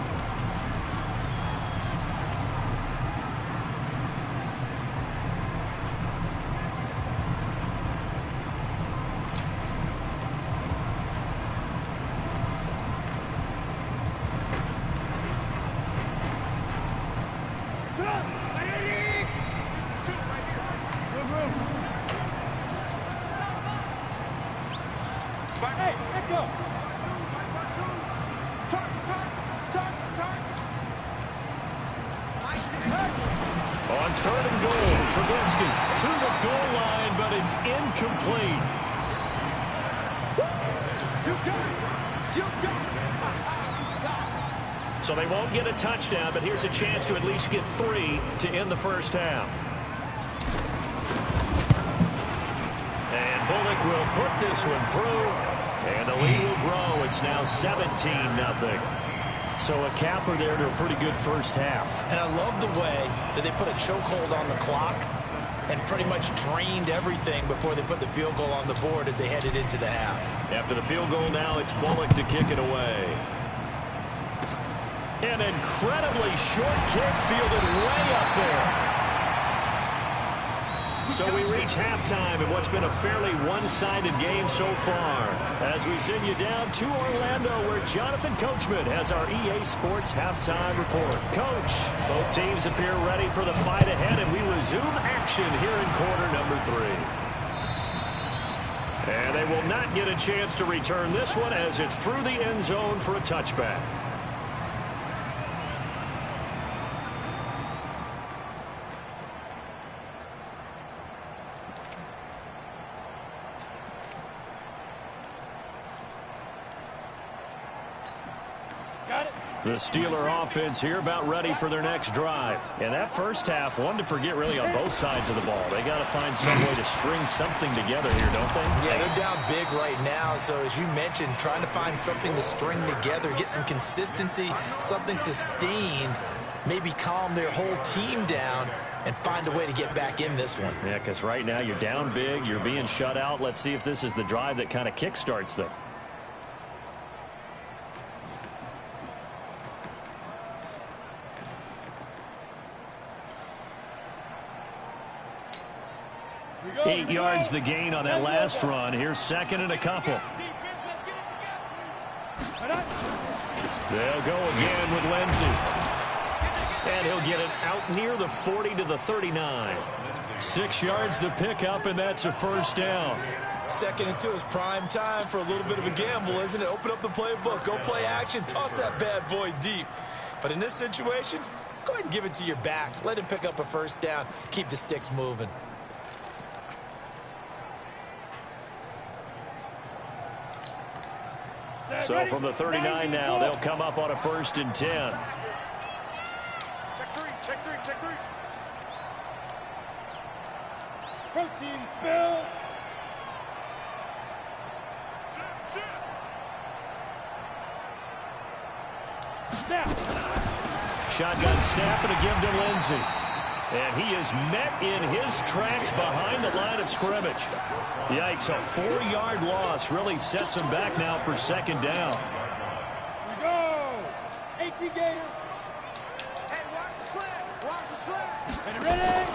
On 3rd and goal, Trubisky to the goal line, but it's incomplete. You got it. You got it. So they won't get a touchdown, but here's a chance to at least get 3 to end the first half. And Bullock will put this one through, and the lead will grow. It's now 17-0. So a capper there to a pretty good first half. And I love the way that they put a chokehold on the clock and pretty much drained everything before they put the field goal on the board as they headed into the half. After the field goal now, it's Bullock to kick it away. An incredibly short kick fielded way up there. So we reach halftime in what's been a fairly one-sided game so far, as we send you down to Orlando, where Jonathan Coachman has our EA Sports halftime report. Coach, both teams appear ready for the fight ahead, and we resume action here in quarter number 3. And they will not get a chance to return this one as it's through the end zone for a touchback. The Steeler offense here about ready for their next drive. And that first half, one to forget really on both sides of the ball. They got to find some way to string something together here, don't they? Yeah, they're down big right now. So as you mentioned, trying to find something to string together, get some consistency, something sustained, maybe calm their whole team down and find a way to get back in this one. Yeah, because right now you're down big, you're being shut out. Let's see if this is the drive that kind of kickstarts them. Go, 8 yards the gain on that last run. Here's 2nd and a couple. They'll go again with Lindsey. And he'll get it out near the 40 to the 39. 6 yards the pickup, and that's a first down. 2nd and 2 is prime time for a little bit of a gamble, isn't it? Open up the playbook, go play action, toss that bad boy deep. But in this situation, go ahead and give it to your back. Let him pick up a first down. Keep the sticks moving. So from the 39 now, they'll come up on a 1st and 10. Check three, check three, check three. Protein spill. Shotgun snap and a give to Lindsey. And he is met in his tracks behind the line of scrimmage. Yikes, a 4-yard loss really sets him back now for second down. Here we go. AT Gator. Hey, watch the slant. Watch the slant. Ready, ready?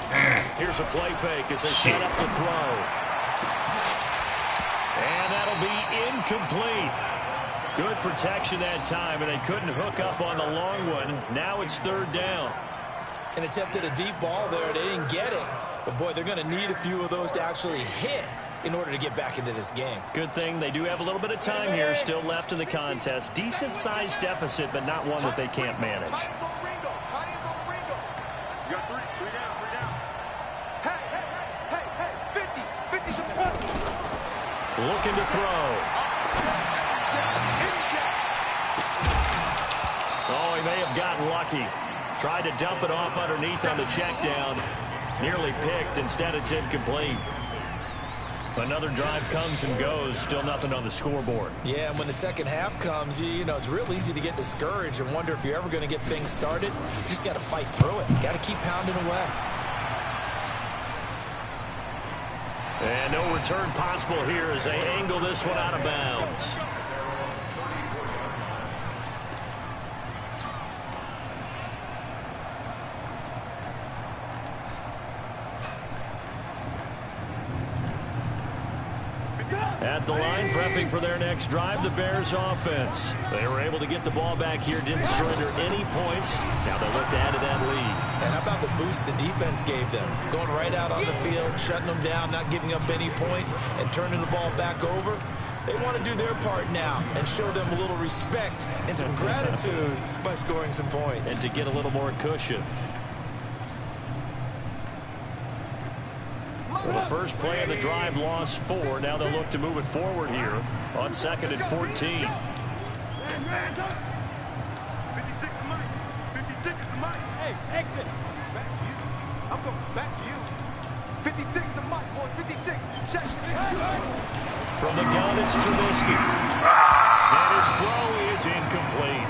Here's a play fake as they set up the throw. And that'll be incomplete. Good protection that time, and they couldn't hook up on the long one. Now it's third down. And attempted a deep ball there. They didn't get it. But, boy, they're going to need a few of those to actually hit in order to get back into this game. Good thing they do have a little bit of time here still left in the contest. Decent-sized deficit, but not one that they can't manage. You got three down. Hey, 50 to the Looking to throw. Oh, he may have gotten lucky. Tried to dump it off underneath on the check down. Nearly picked. Instead, it's incomplete. Another drive comes and goes. Still nothing on the scoreboard. Yeah, and when the second half comes, you know, it's real easy to get discouraged and wonder if you're ever going to get things started. You just got to fight through it. Got to keep pounding away. And no return possible here as they angle this one out of bounds. At the line, prepping for their next drive, the Bears offense. They were able to get the ball back here, didn't surrender any points. Now they look to add to that lead. And how about the boost the defense gave them? Going right out on the field, shutting them down, not giving up any points, and turning the ball back over. They want to do their part now and show them a little respect and some gratitude by scoring some points. And to get a little more cushion. Well, the first play of the drive lost 4. Now they'll look to move it forward here on 2nd and 14. 56 is Mike. 56 is Mike. Hey, exit. Back to you. I'm going back to you. 56 to Mike, boys. 56. Check. From the gun, it's Trubisky. And his throw is incomplete.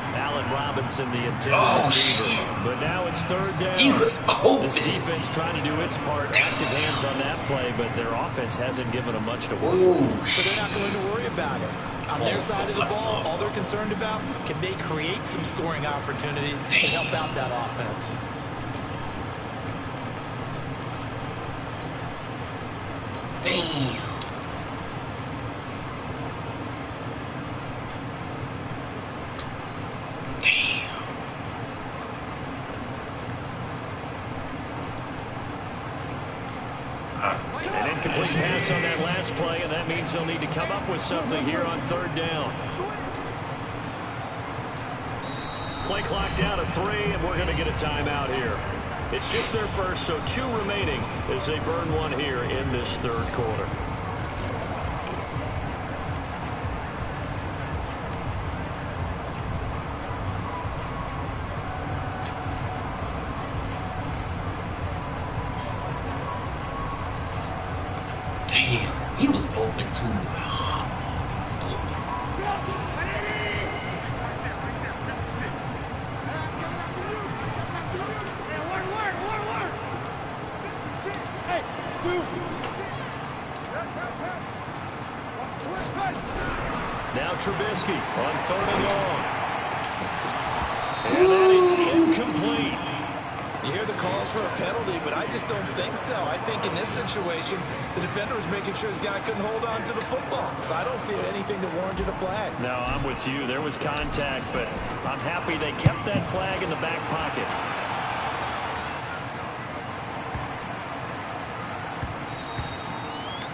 Allen Robinson, the intended receiver. But now it's third down. He was open. This defense trying to do its part. Active hands on that play, but their offense hasn't given them much to work with. So they're not going to worry about it. On their side of the ball, all they're concerned about, can they create some scoring opportunities and help out that offense? Damn. An incomplete pass on that last play, and that means they'll need to come up with something here on third down. Play clock down to 3, and we're going to get a timeout here. It's just their first, so 2 remaining as they burn one here in this third quarter. Damn, he was open too. Now Trubisky on 3rd and long. And that is incomplete. You hear the calls for a penalty, but I just don't think so. I think in this situation, the defender was making sure his guy couldn't hold on to the football. So I don't see anything that warranted a flag. No, I'm with you. There was contact, but I'm happy they kept that flag in the back pocket.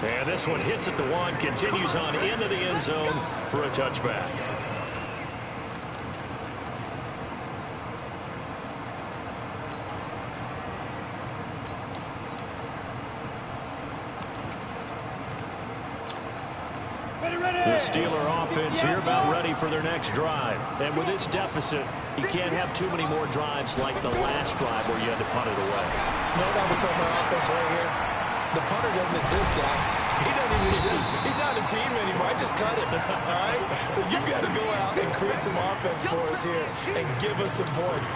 And this one hits at the 1, continues on into the end zone for a touchback. The Steeler offense here about ready for their next drive. And with this deficit, you can't have too many more drives like the last drive where you had to punt it away. No doubt we're talking about offense right here. The punter doesn't exist, guys. He doesn't even He's not a team anymore. I just cut him. All right? So you've got to go out and create some offense for us here and give us some points.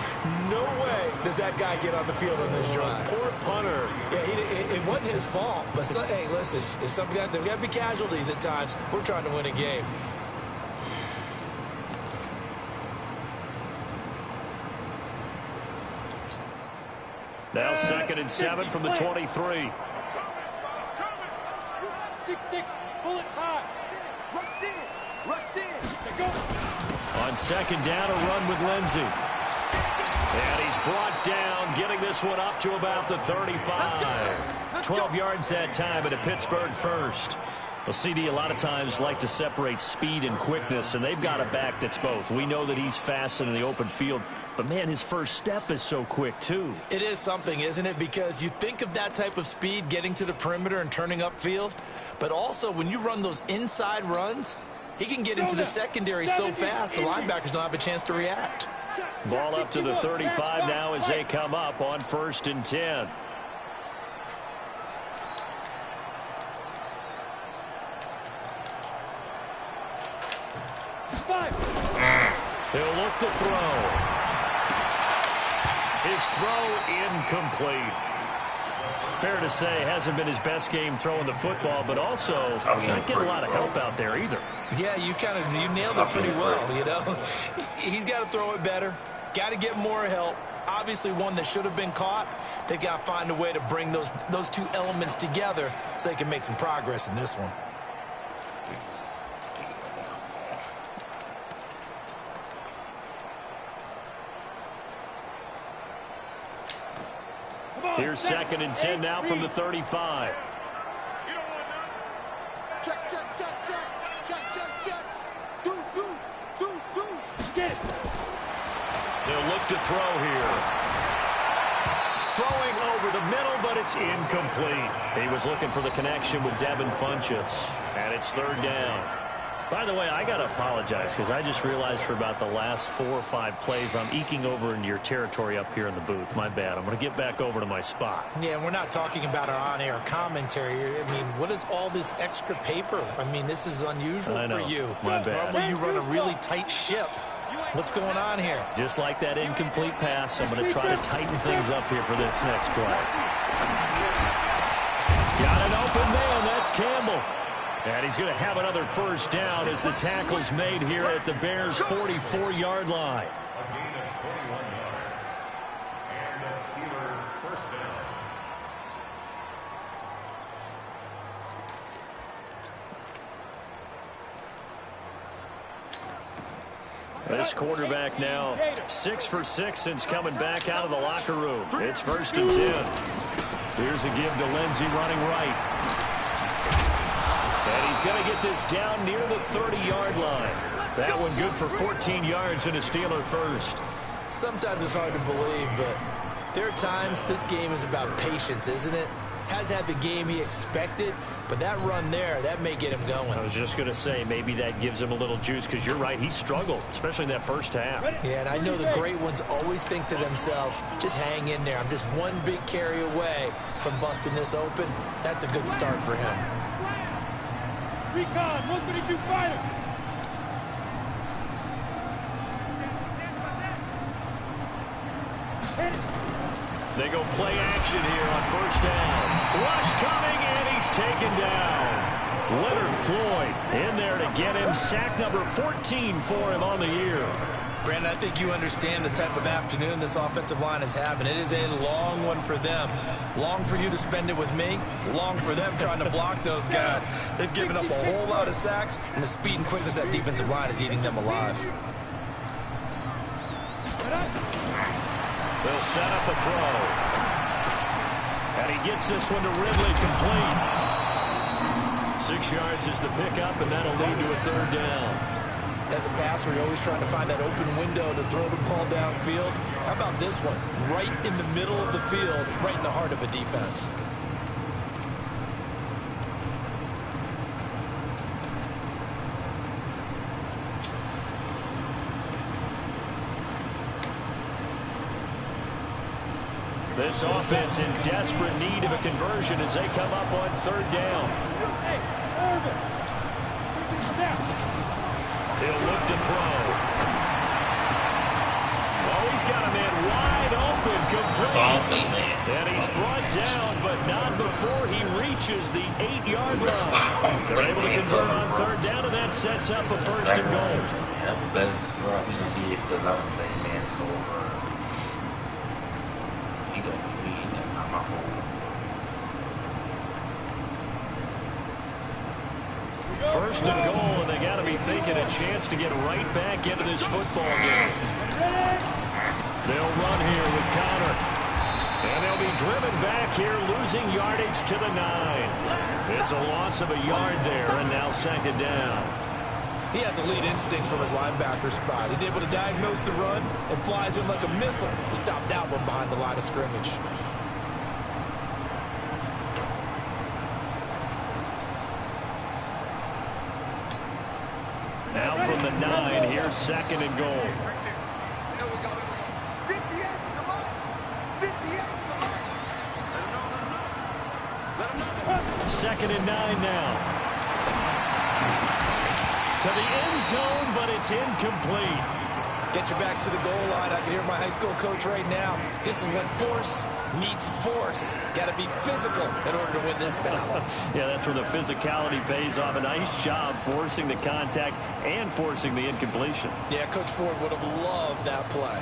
No way does that guy get on the field on this drive. Poor punter. Yeah, it wasn't his fault. But, hey, listen, there's got to be casualties at times. We're trying to win a game. Now 2nd and 7 from the 23. 6-6, pull it high. Rush in. Go. On 2nd down, a run with Lindsey. And he's brought down, getting this one up to about the 35. 12 yards that time at a Pittsburgh first. Well, CD a lot of times like to separate speed and quickness, and they've got a back that's both. We know that he's fast in the open field, but, man, his first step is so quick, too. It is something, isn't it? Because you think of that type of speed getting to the perimeter and turning upfield, but also when you run those inside runs, he can get into the secondary so fast the linebackers don't have a chance to react. Ball up to the 35 now as they come up on 1st and 10. He'll look to throw. His throw incomplete. Fair to say, hasn't been his best game throwing the football, but also not getting a lot of help out there either. Yeah, you nailed it pretty well, you know. He's got to throw it better. Got to get more help. Obviously one that should have been caught. They've got to find a way to bring those two elements together so they can make some progress in this one. Here's 2nd and 10 now from the 35. Check. Get it. They'll look to throw here. Throwing over the middle, but it's incomplete. He was looking for the connection with Devin Funchess, and it's 3rd down. By the way, I got to apologize because I just realized for about the last 4 or 5 plays, I'm eking over into your territory up here in the booth. My bad. I'm going to get back over to my spot. Yeah, we're not talking about our on-air commentary. I mean, what is all this extra paper? I mean, this is unusual for you. My bad. Normally you run a really tight ship. What's going on here? Just like that incomplete pass, I'm going to try to tighten things up here for this next play. Got an open man. That's Campbell. And he's going to have another 1st down as the tackle's made here at the Bears' 44-yard line. A gain of 21 yards. And the Steelers' 1st down. This quarterback now 6 for 6 since coming back out of the locker room. It's 1st and 10. Here's a give to Lindsey running right. And he's going to get this down near the 30-yard line. That one good for 14 yards and a Steeler first. Sometimes it's hard to believe, but there are times this game is about patience, isn't it? Has had the game he expected, but that run there, that may get him going. I was just going to say, maybe that gives him a little juice because you're right, he struggled, especially in that first half. Yeah, and I know the great ones always think to themselves, just hang in there. I'm just one big carry away from busting this open. That's a good start for him. Recon, 132 fighter. They go play action here on 1st down. Rush coming, and he's taken down. Leonard Floyd in there to get him. Sack number 14 for him on the year. Brandon, I think you understand the type of afternoon this offensive line is having. It is a long one for them. Long for you to spend it with me. Long for them trying to block those guys. They've given up a whole lot of sacks, and the speed and quickness of that defensive line is eating them alive. They'll set up a throw. And he gets this one to Ridley complete. 6 yards is the pickup, and that'll lead to a 3rd down. As a passer, you're always trying to find that open window to throw the ball downfield. How about this one? Right in the middle of the field, right in the heart of a defense. This offense in desperate need of a conversion as they come up on 3rd down. approaches the 8-yard line. They're able to convert on third down, and that sets up a first and goal. That's the best route we did because I was playing man so he don't believe that's not my fault. First and goal, and they got to be thinking a chance to get right back into this football game. They'll run here with Connor. And they'll be driven back here, losing yardage to the 9. It's a loss of a yard there, and now second down. He has elite instincts from his linebacker spot. He's able to diagnose the run and flies in like a missile to stop that one behind the line of scrimmage. Now from the 9, here's second and goal. Second and 9 now. To the end zone, but it's incomplete. Get your backs to the goal line. I can hear my high school coach right now. This is when force meets force. Got to be physical in order to win this battle. Yeah, that's where the physicality pays off. A nice job forcing the contact and forcing the incompletion. Yeah, Coach Ford would have loved that play.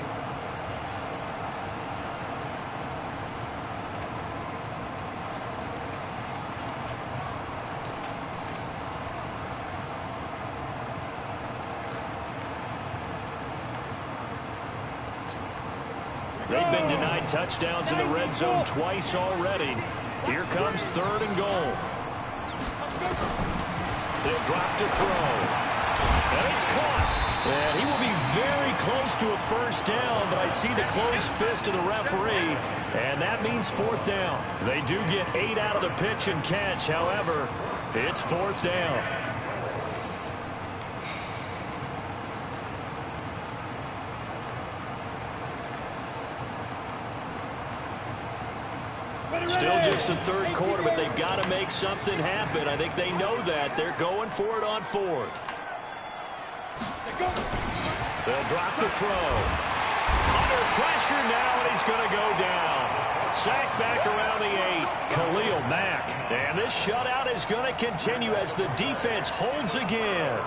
They've been denied touchdowns in the red zone twice already. Here comes third and goal. They'll drop to throw. And it's caught. And he will be very close to a first down, but I see the closed fist of the referee, and that means fourth down. They do get 8 out of the pitch and catch. However, it's fourth down. Still just the third quarter, but they've got to make something happen. I think they know that. They're going for it on fourth. They'll drop the throw. Under pressure now, and he's going to go down. Sacked back around the 8. Khalil Mack. And this shutout is going to continue as the defense holds again.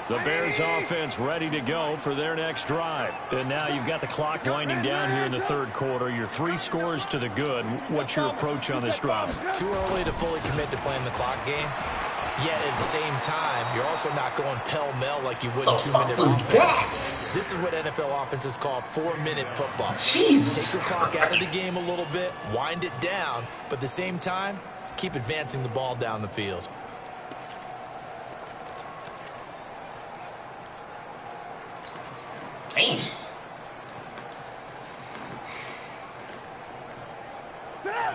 The Bears offense ready to go for their next drive. And now you've got the clock winding down here in the third quarter. Your 3 scores to the good. What's your approach on this drive? Too early to fully commit to playing the clock game. Yet at the same time, you're also not going pell-mell like you would in 2-minute offense. This is what NFL offenses call 4-minute football. Jesus. Take the clock out of the game a little bit, wind it down, but at the same time, keep advancing the ball down the field. Damn.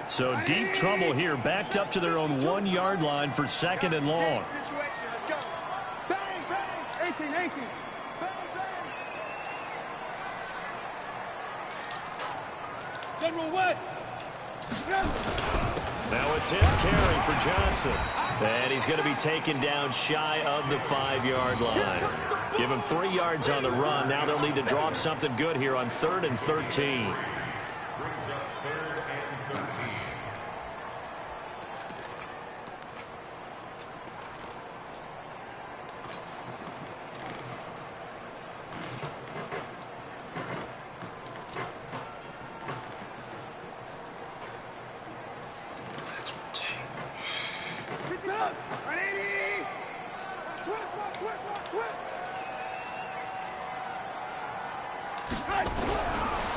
So deep trouble here, backed up to their own 1-yard line for second and long. Let's go. Bang, bang. 18. Bang, bang. General West. Now a 10th carry for Johnson. And he's going to be taken down shy of the 5-yard line. Give him 3 yards on the run. Now they'll need to draw up something good here on 3rd and 13. Brings up 3rd and 13.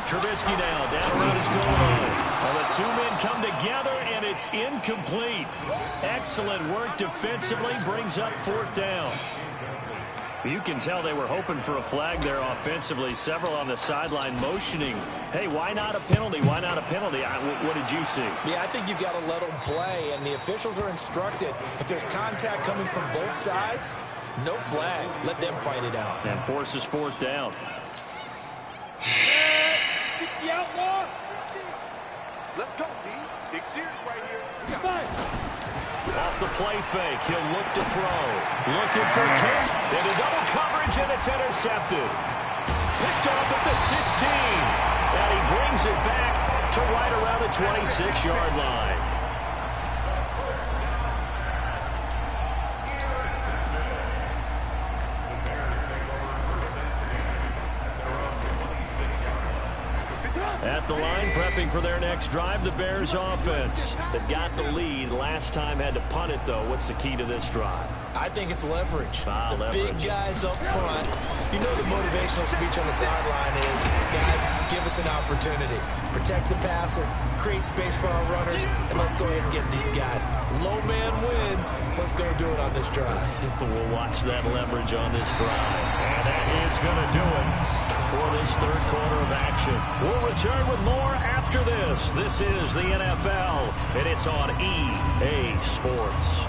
Trubisky now down around his goal line. Well, the 2 men come together, and it's incomplete. Excellent work defensively, brings up 4th down. You can tell they were hoping for a flag there offensively. Several on the sideline motioning, hey, why not a penalty? Why not a penalty? What did you see? Yeah, I think you've got to let them play, and the officials are instructed. If there's contact coming from both sides, no flag. Let them fight it out. And forces 4th down. 60 outlaw. Let's go, D. Big series right here. We got Off the play fake, he'll look to throw. Looking for King. Into double coverage, and it's intercepted. Picked off at the 16. And he brings it back to right around the 26-yard line. At the line, prepping for their next drive, the Bears offense. They've got the lead. Last time had to punt it, though. What's the key to this drive? I think it's leverage. Leverage. Big guys up front. You know the motivational speech on the sideline is, guys, give us an opportunity. Protect the passer, create space for our runners, and let's go ahead and get these guys. Low man wins. Let's go do it on this drive. We'll watch that leverage on this drive. And that is going to do it for this third quarter of action. We'll return with more after this. This is the NFL, and it's on EA Sports.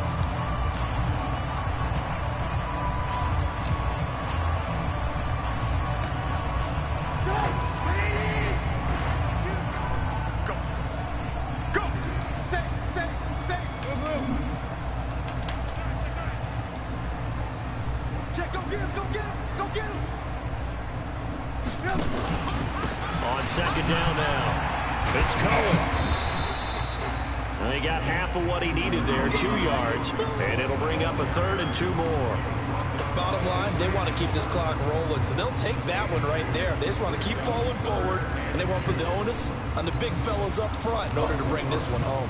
On second down now, it's Cohen. And they got half of what he needed there, 2 yards, and it'll bring up a 3rd and 2 more. Bottom line, they want to keep this clock rolling, so they'll take that one right there. They just want to keep falling forward, and they want to put the onus on the big fellas up front in order to bring this one home.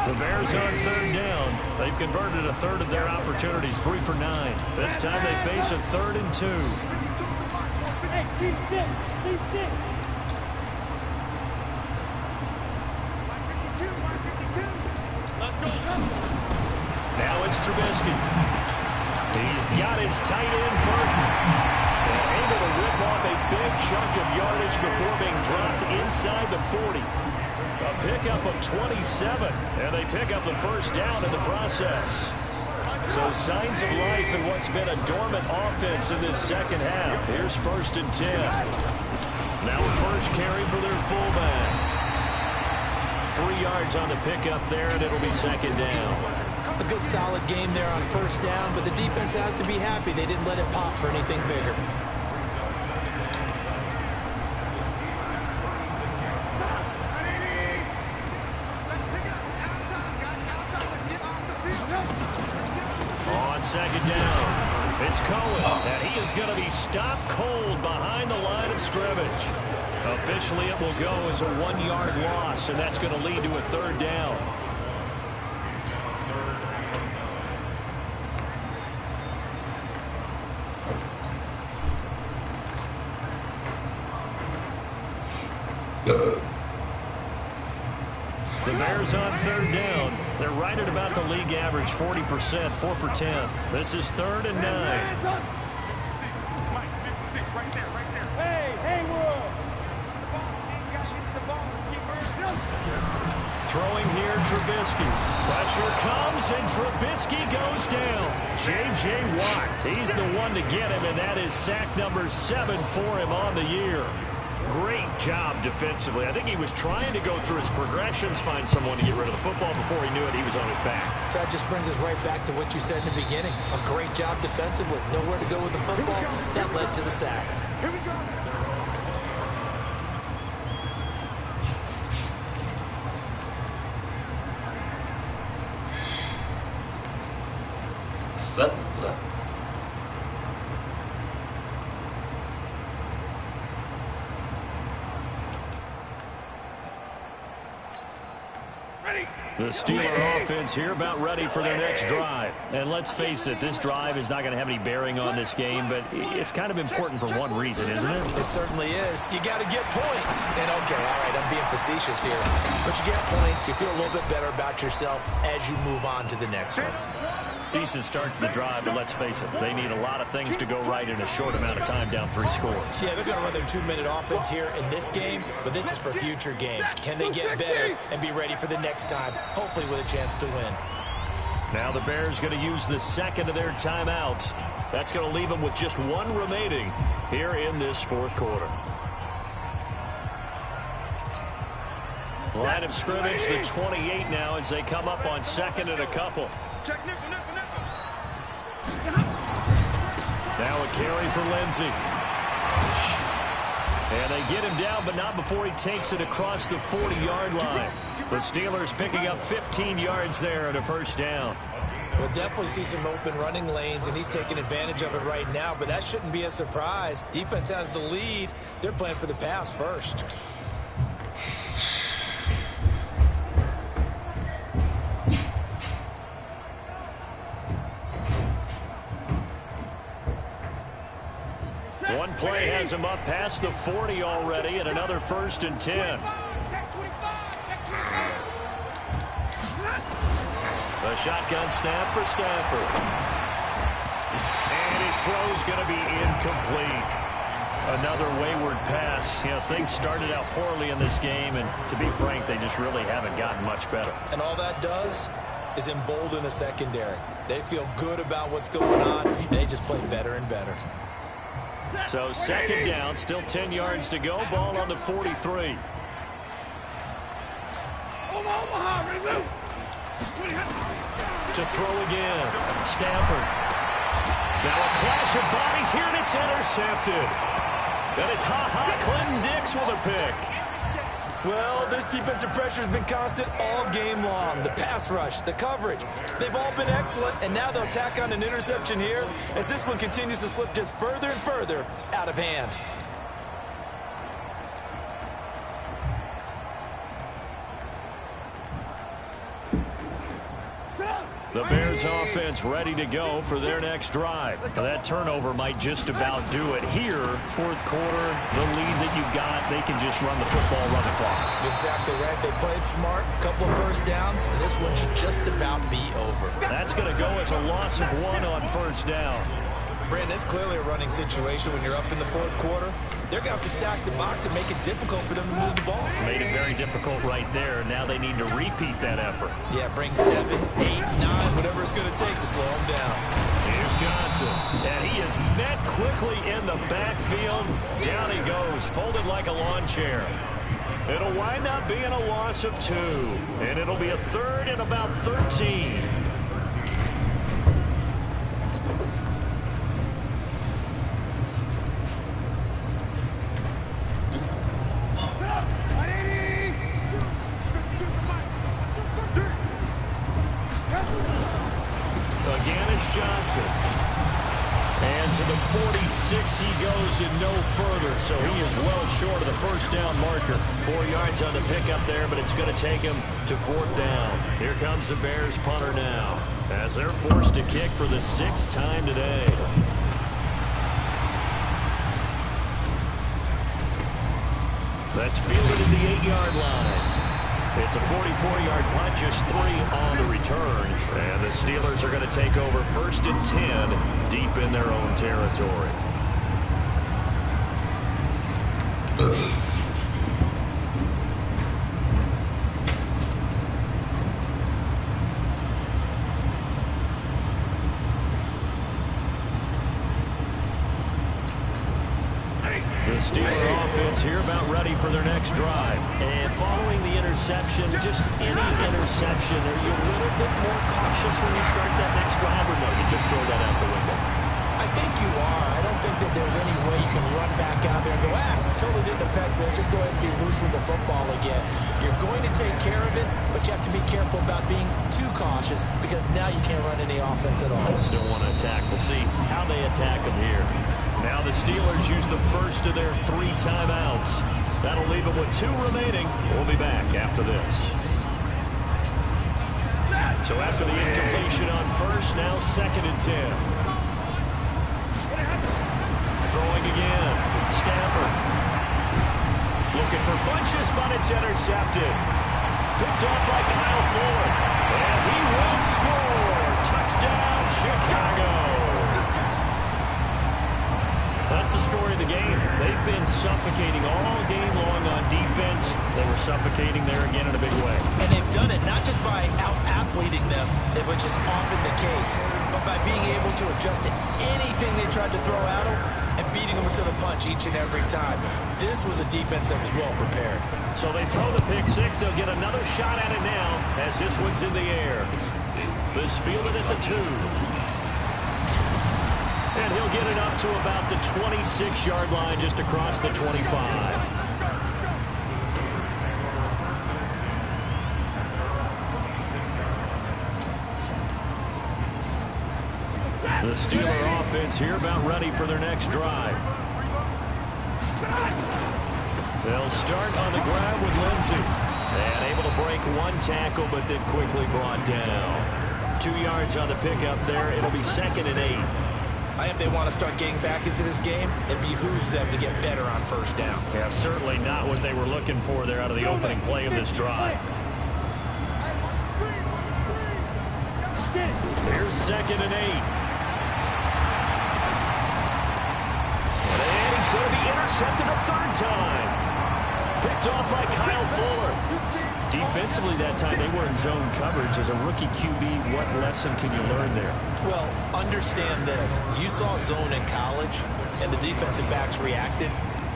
The Bears on 3rd down. They've converted a 1/3 of their opportunities, 3 for 9. This time they face a 3rd and 2. Hey, keep six. Keep six. 152. Let's go. Now it's Trubisky. He's got his tight end, Burton. And able to rip off a big chunk of yardage before being dropped inside the 40. A pickup of 27, and they pick up the 1st down in the process. So signs of life in what's been a dormant offense in this second half. Here's 1st and 10. Now a first carry for their fullback. 3 yards on the pickup there, and it'll be 2nd down. A good solid game there on 1st down, but the defense has to be happy they didn't let it pop for anything bigger. On 2nd down, it's Cohen, and he is going to be stopped cold behind the line of scrimmage. Officially, it will go as a 1-yard loss, and that's going to lead to a 3rd down. The Bears on 3rd down. They're right at about the league average, 40%, 4 for 10. This is 3rd and 9. 56. Mike, 56, right there, right there. Hey, Haywood. You guys get to the ball. Let's keep moving. Throwing here, Trubisky. Pressure comes, and Trubisky goes down. J.J. Watt, he's the one to get him, and that is sack number 7 for him on the year. Great job defensively. I think he was trying to go through his progressions, find someone to get rid of the football. Before he knew it, he was on his back. So that just brings us right back to what you said in the beginning. A great job defensively. Nowhere to go with the football. That led to the sack. Here we go. The Steeler offense here about ready for their next drive. And let's face it, this drive is not going to have any bearing on this game, but it's kind of important for one reason, isn't it? It certainly is. You got to get points. And okay, all right, I'm being facetious here. But you get points, you feel a little bit better about yourself as you move on to the next one. Decent start to the drive, but let's face it, they need a lot of things to go right in a short amount of time down 3 scores. Yeah, they're going to run their 2-minute offense here in this game, but this is for future games. Can they get better and be ready for the next time, hopefully with a chance to win? Now the Bears going to use the second of their timeouts. That's going to leave them with just 1 remaining here in this 4th quarter. Line of scrimmage, the 28 now as they come up on 2nd and a couple. Check nickel, nickel, nickel. Now a carry for Lindsey. And they get him down, but not before he takes it across the 40-yard line. The Steelers picking up 15 yards there and a first down. We'll definitely see some open running lanes, and he's taking advantage of it right now, but that shouldn't be a surprise. Defense has the lead. They're playing for the pass first. One play has him up past the 40 already, and another 1st and 10. A shotgun snap for Stafford. And his throw's going to be incomplete. Another wayward pass. You know, things started out poorly in this game, and to be frank, they just really haven't gotten much better. And all that does is embolden a secondary. They feel good about what's going on, and they just play better and better. So 2nd down, still 10 yards to go. Ball on the 43. To throw again. Stafford. Now a clash of bodies here, and it's intercepted. And it's Clinton Dix with a pick. Well, this defensive pressure has been constant all game long. The pass rush, the coverage, they've all been excellent, and now they'll tack on an interception here as this one continues to slip just further and further out of hand. The Bears offense ready to go for their next drive. That turnover might just about do it here. 4th quarter, the lead that you've got, they can just run the football, run the clock. Exactly right. They played smart, a couple of first downs, and this one should just about be over. That's going to go as a loss of 1 on 1st down. Brandon, it's clearly a running situation when you're up in the 4th quarter. They're going to have to stack the box and make it difficult for them to move the ball. Made it very difficult right there. Now they need to repeat that effort. Yeah, bring 7, 8, 9, whatever it's going to take to slow them down. Here's Johnson. And he is met quickly in the backfield. Down he goes, folded like a lawn chair. It'll wind up being a loss of 2. And it'll be a 3rd and about 13. Johnson. And to the 46 he goes and no further, so he is well short of the 1st down marker. 4 yards on the pickup there, but it's going to take him to 4th down. Here comes the Bears punter now, as they're forced to kick for the 6th time today. That's fielded at the 8-yard line. It's a 44-yard punt, just 3 on the return. And the Steelers are going to take over 1st and 10 deep in their own territory. The Steeler offense here about ready for their next drive. And following the interception, just any interception, are you a little bit more cautious when you start that next drive, or no, you just throw that out the window? I think you are. I don't think that there's any way you can run back out there and go, totally didn't affect me. Let's just go ahead and be loose with the football again. You're going to take care of it, but you have to be careful about being too cautious because now you can't run any offense at all. Still want to attack. We'll see how they attack them here. Now the Steelers use the first of their 3 timeouts. That'll leave them with 2 remaining. We'll be back after this. So after the incompletion on 1st, now 2nd and 10. Throwing again. Stafford. Looking for Funchess, but it's intercepted. Picked up by Kyle Fuller. And he will score. Touchdown, Chicago. That's the story of the game. They've been suffocating all game long on defense. They were suffocating there again in a big way. And they've done it not just by out-athleting them, which is often the case, but by being able to adjust to anything they tried to throw at them and beating them to the punch each and every time. This was a defense that was well prepared. So they throw the pick six. They'll get another shot at it now as this one's in the air. This fielded at the 2. And he'll get it up to about the 26-yard line, just across the 25. The Steeler offense here about ready for their next drive. They'll start on the ground with Lindsey. And able to break one tackle, but then quickly brought down. 2 yards on the pickup there. It'll be 2nd and 8. If they want to start getting back into this game, it behooves them to get better on first down. Yeah, certainly not what they were looking for there out of the opening play of this drive. Here's 2nd and 8. And he's going to be intercepted a 3rd time. Picked off by Kyle Fuller. Defensively that time, they were in zone coverage. As a rookie QB, what lesson can you learn there? Well, understand this. You saw zone in college, and the defensive backs reacted,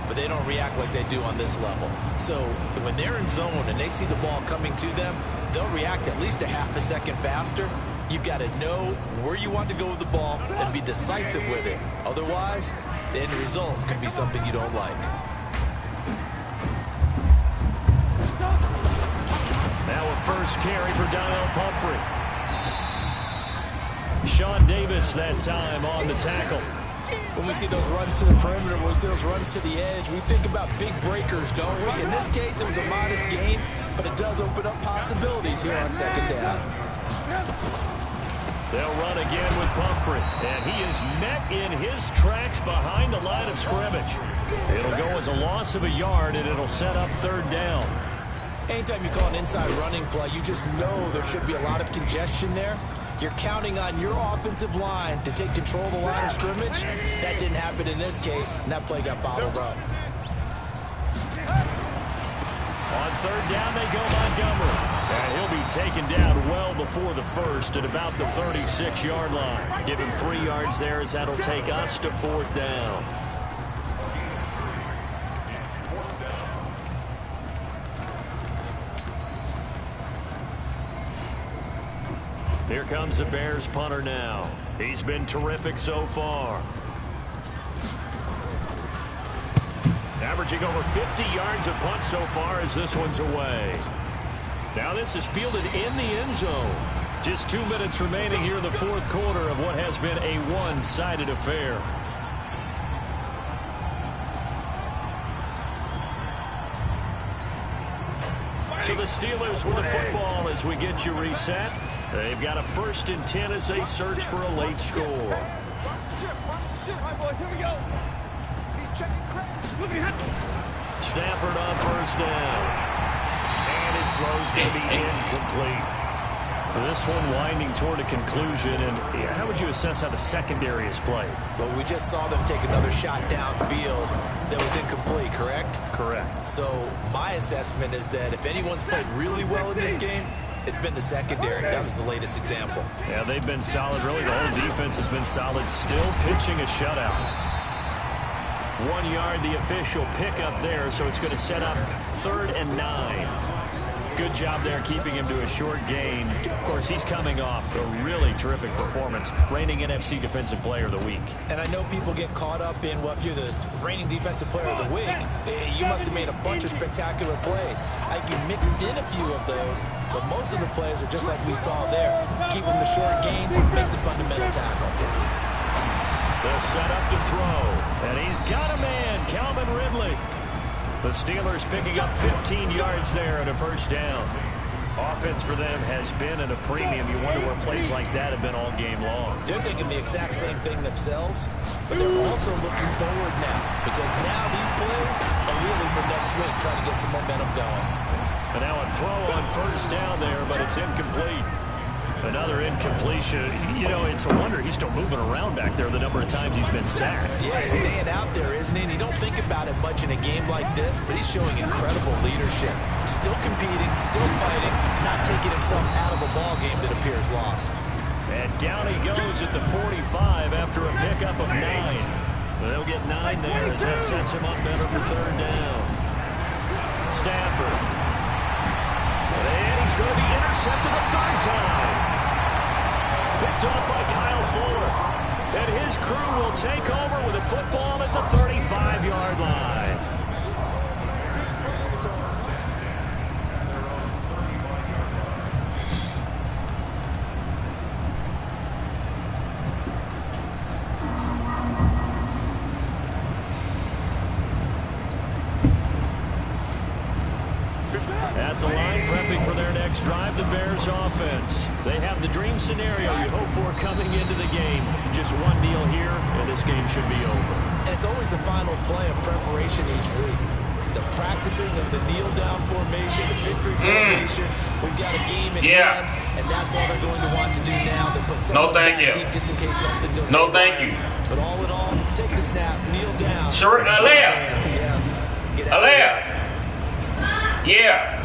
but they don't react like they do on this level. So when they're in zone and they see the ball coming to them, they'll react at least a half a second faster. You've got to know where you want to go with the ball and be decisive with it. Otherwise, the end result can be something you don't like. Now a first carry for Donnell Pumphrey. Sean Davis that time on the tackle. When we see those runs to the perimeter, when we see those runs to the edge, we think about big breakers, don't we? In this case, it was a modest gain, but it does open up possibilities here on 2nd down. They'll run again with Pumphrey, and he is met in his tracks behind the line of scrimmage. It'll go as a loss of a yard, and it'll set up 3rd down. Anytime you call an inside running play, you just know there should be a lot of congestion there. You're counting on your offensive line to take control of the line of scrimmage. That didn't happen in this case, and that play got bottled up. On 3rd down, they go Montgomery. And he'll be taken down well before the 1st at about the 36-yard line. Give him 3 yards there as that'll take us to 4th down. Here comes the Bears punter now. He's been terrific so far. Averaging over 50 yards a punt so far as this one's away. Now this is fielded in the end zone. Just 2 minutes remaining here in the 4th quarter of what has been a one-sided affair. So the Steelers with the football as we get you reset. They've got a 1st and 10 as they search for a late score. Watch the ship. All right, boys, here we go. He's checking cracks. Stafford on 1st down. And his throw's going to be incomplete. This one winding toward a conclusion. And how would you assess how the secondary is played? Well, we just saw them take another shot downfield that was incomplete, correct? Correct. So my assessment is that if anyone's played really well in this game, it's been the secondary. That was the latest example. Yeah, they've been solid. Really, the whole defense has been solid. Still pitching a shutout. 1 yard, the official pickup there, so it's going to set up 3rd and 9. Good job there keeping him to a short gain. Of course, he's coming off a really terrific performance, reigning NFC Defensive Player of the Week. And I know people get caught up in, well, if you're the reigning Defensive Player of the Week, you must have made a bunch of spectacular plays. I think you mixed in a few of those, but most of the plays are just like we saw there. Keep them to short gains and make the fundamental tackle. They'll set up to throw, and he's got a man, Calvin Ridley. The Steelers picking up 15 yards there at a 1st down. Offense for them has been at a premium. You wonder where plays like that have been all game long. They're thinking the exact same thing themselves, but they're also looking forward now, because now these plays are really for next week, trying to get some momentum going. And now a throw on 1st down there, but it's incomplete. Another incompletion. You know, it's a wonder he's still moving around back there the number of times he's been sacked. Yeah, he's staying out there, isn't he? And you don't think about it much in a game like this, but he's showing incredible leadership. Still competing, still fighting, not taking himself out of a ball game that appears lost. And down he goes at the 45 after a pickup of 9. They'll get 9 there as that sets him up better for third down. Stafford. And he's going to be intercepted a third time. Picked off by Kyle Fuller. And his crew will take over with a football at the 35-yard line. At the line, prepping for their next drive, the Bears offense. They have the dream scenario you hope for coming into the game. Just one kneel here, and this game should be over. And it's always the final play of preparation each week. The practicing of the kneel-down formation, the victory formation. We've got a game in hand, and that's all they're going to want to do now. They put something back deep just in case something goes No, thank you. But all in all, take the snap, kneel down. Sure, Alea. Yes. Get out Alea. Yeah.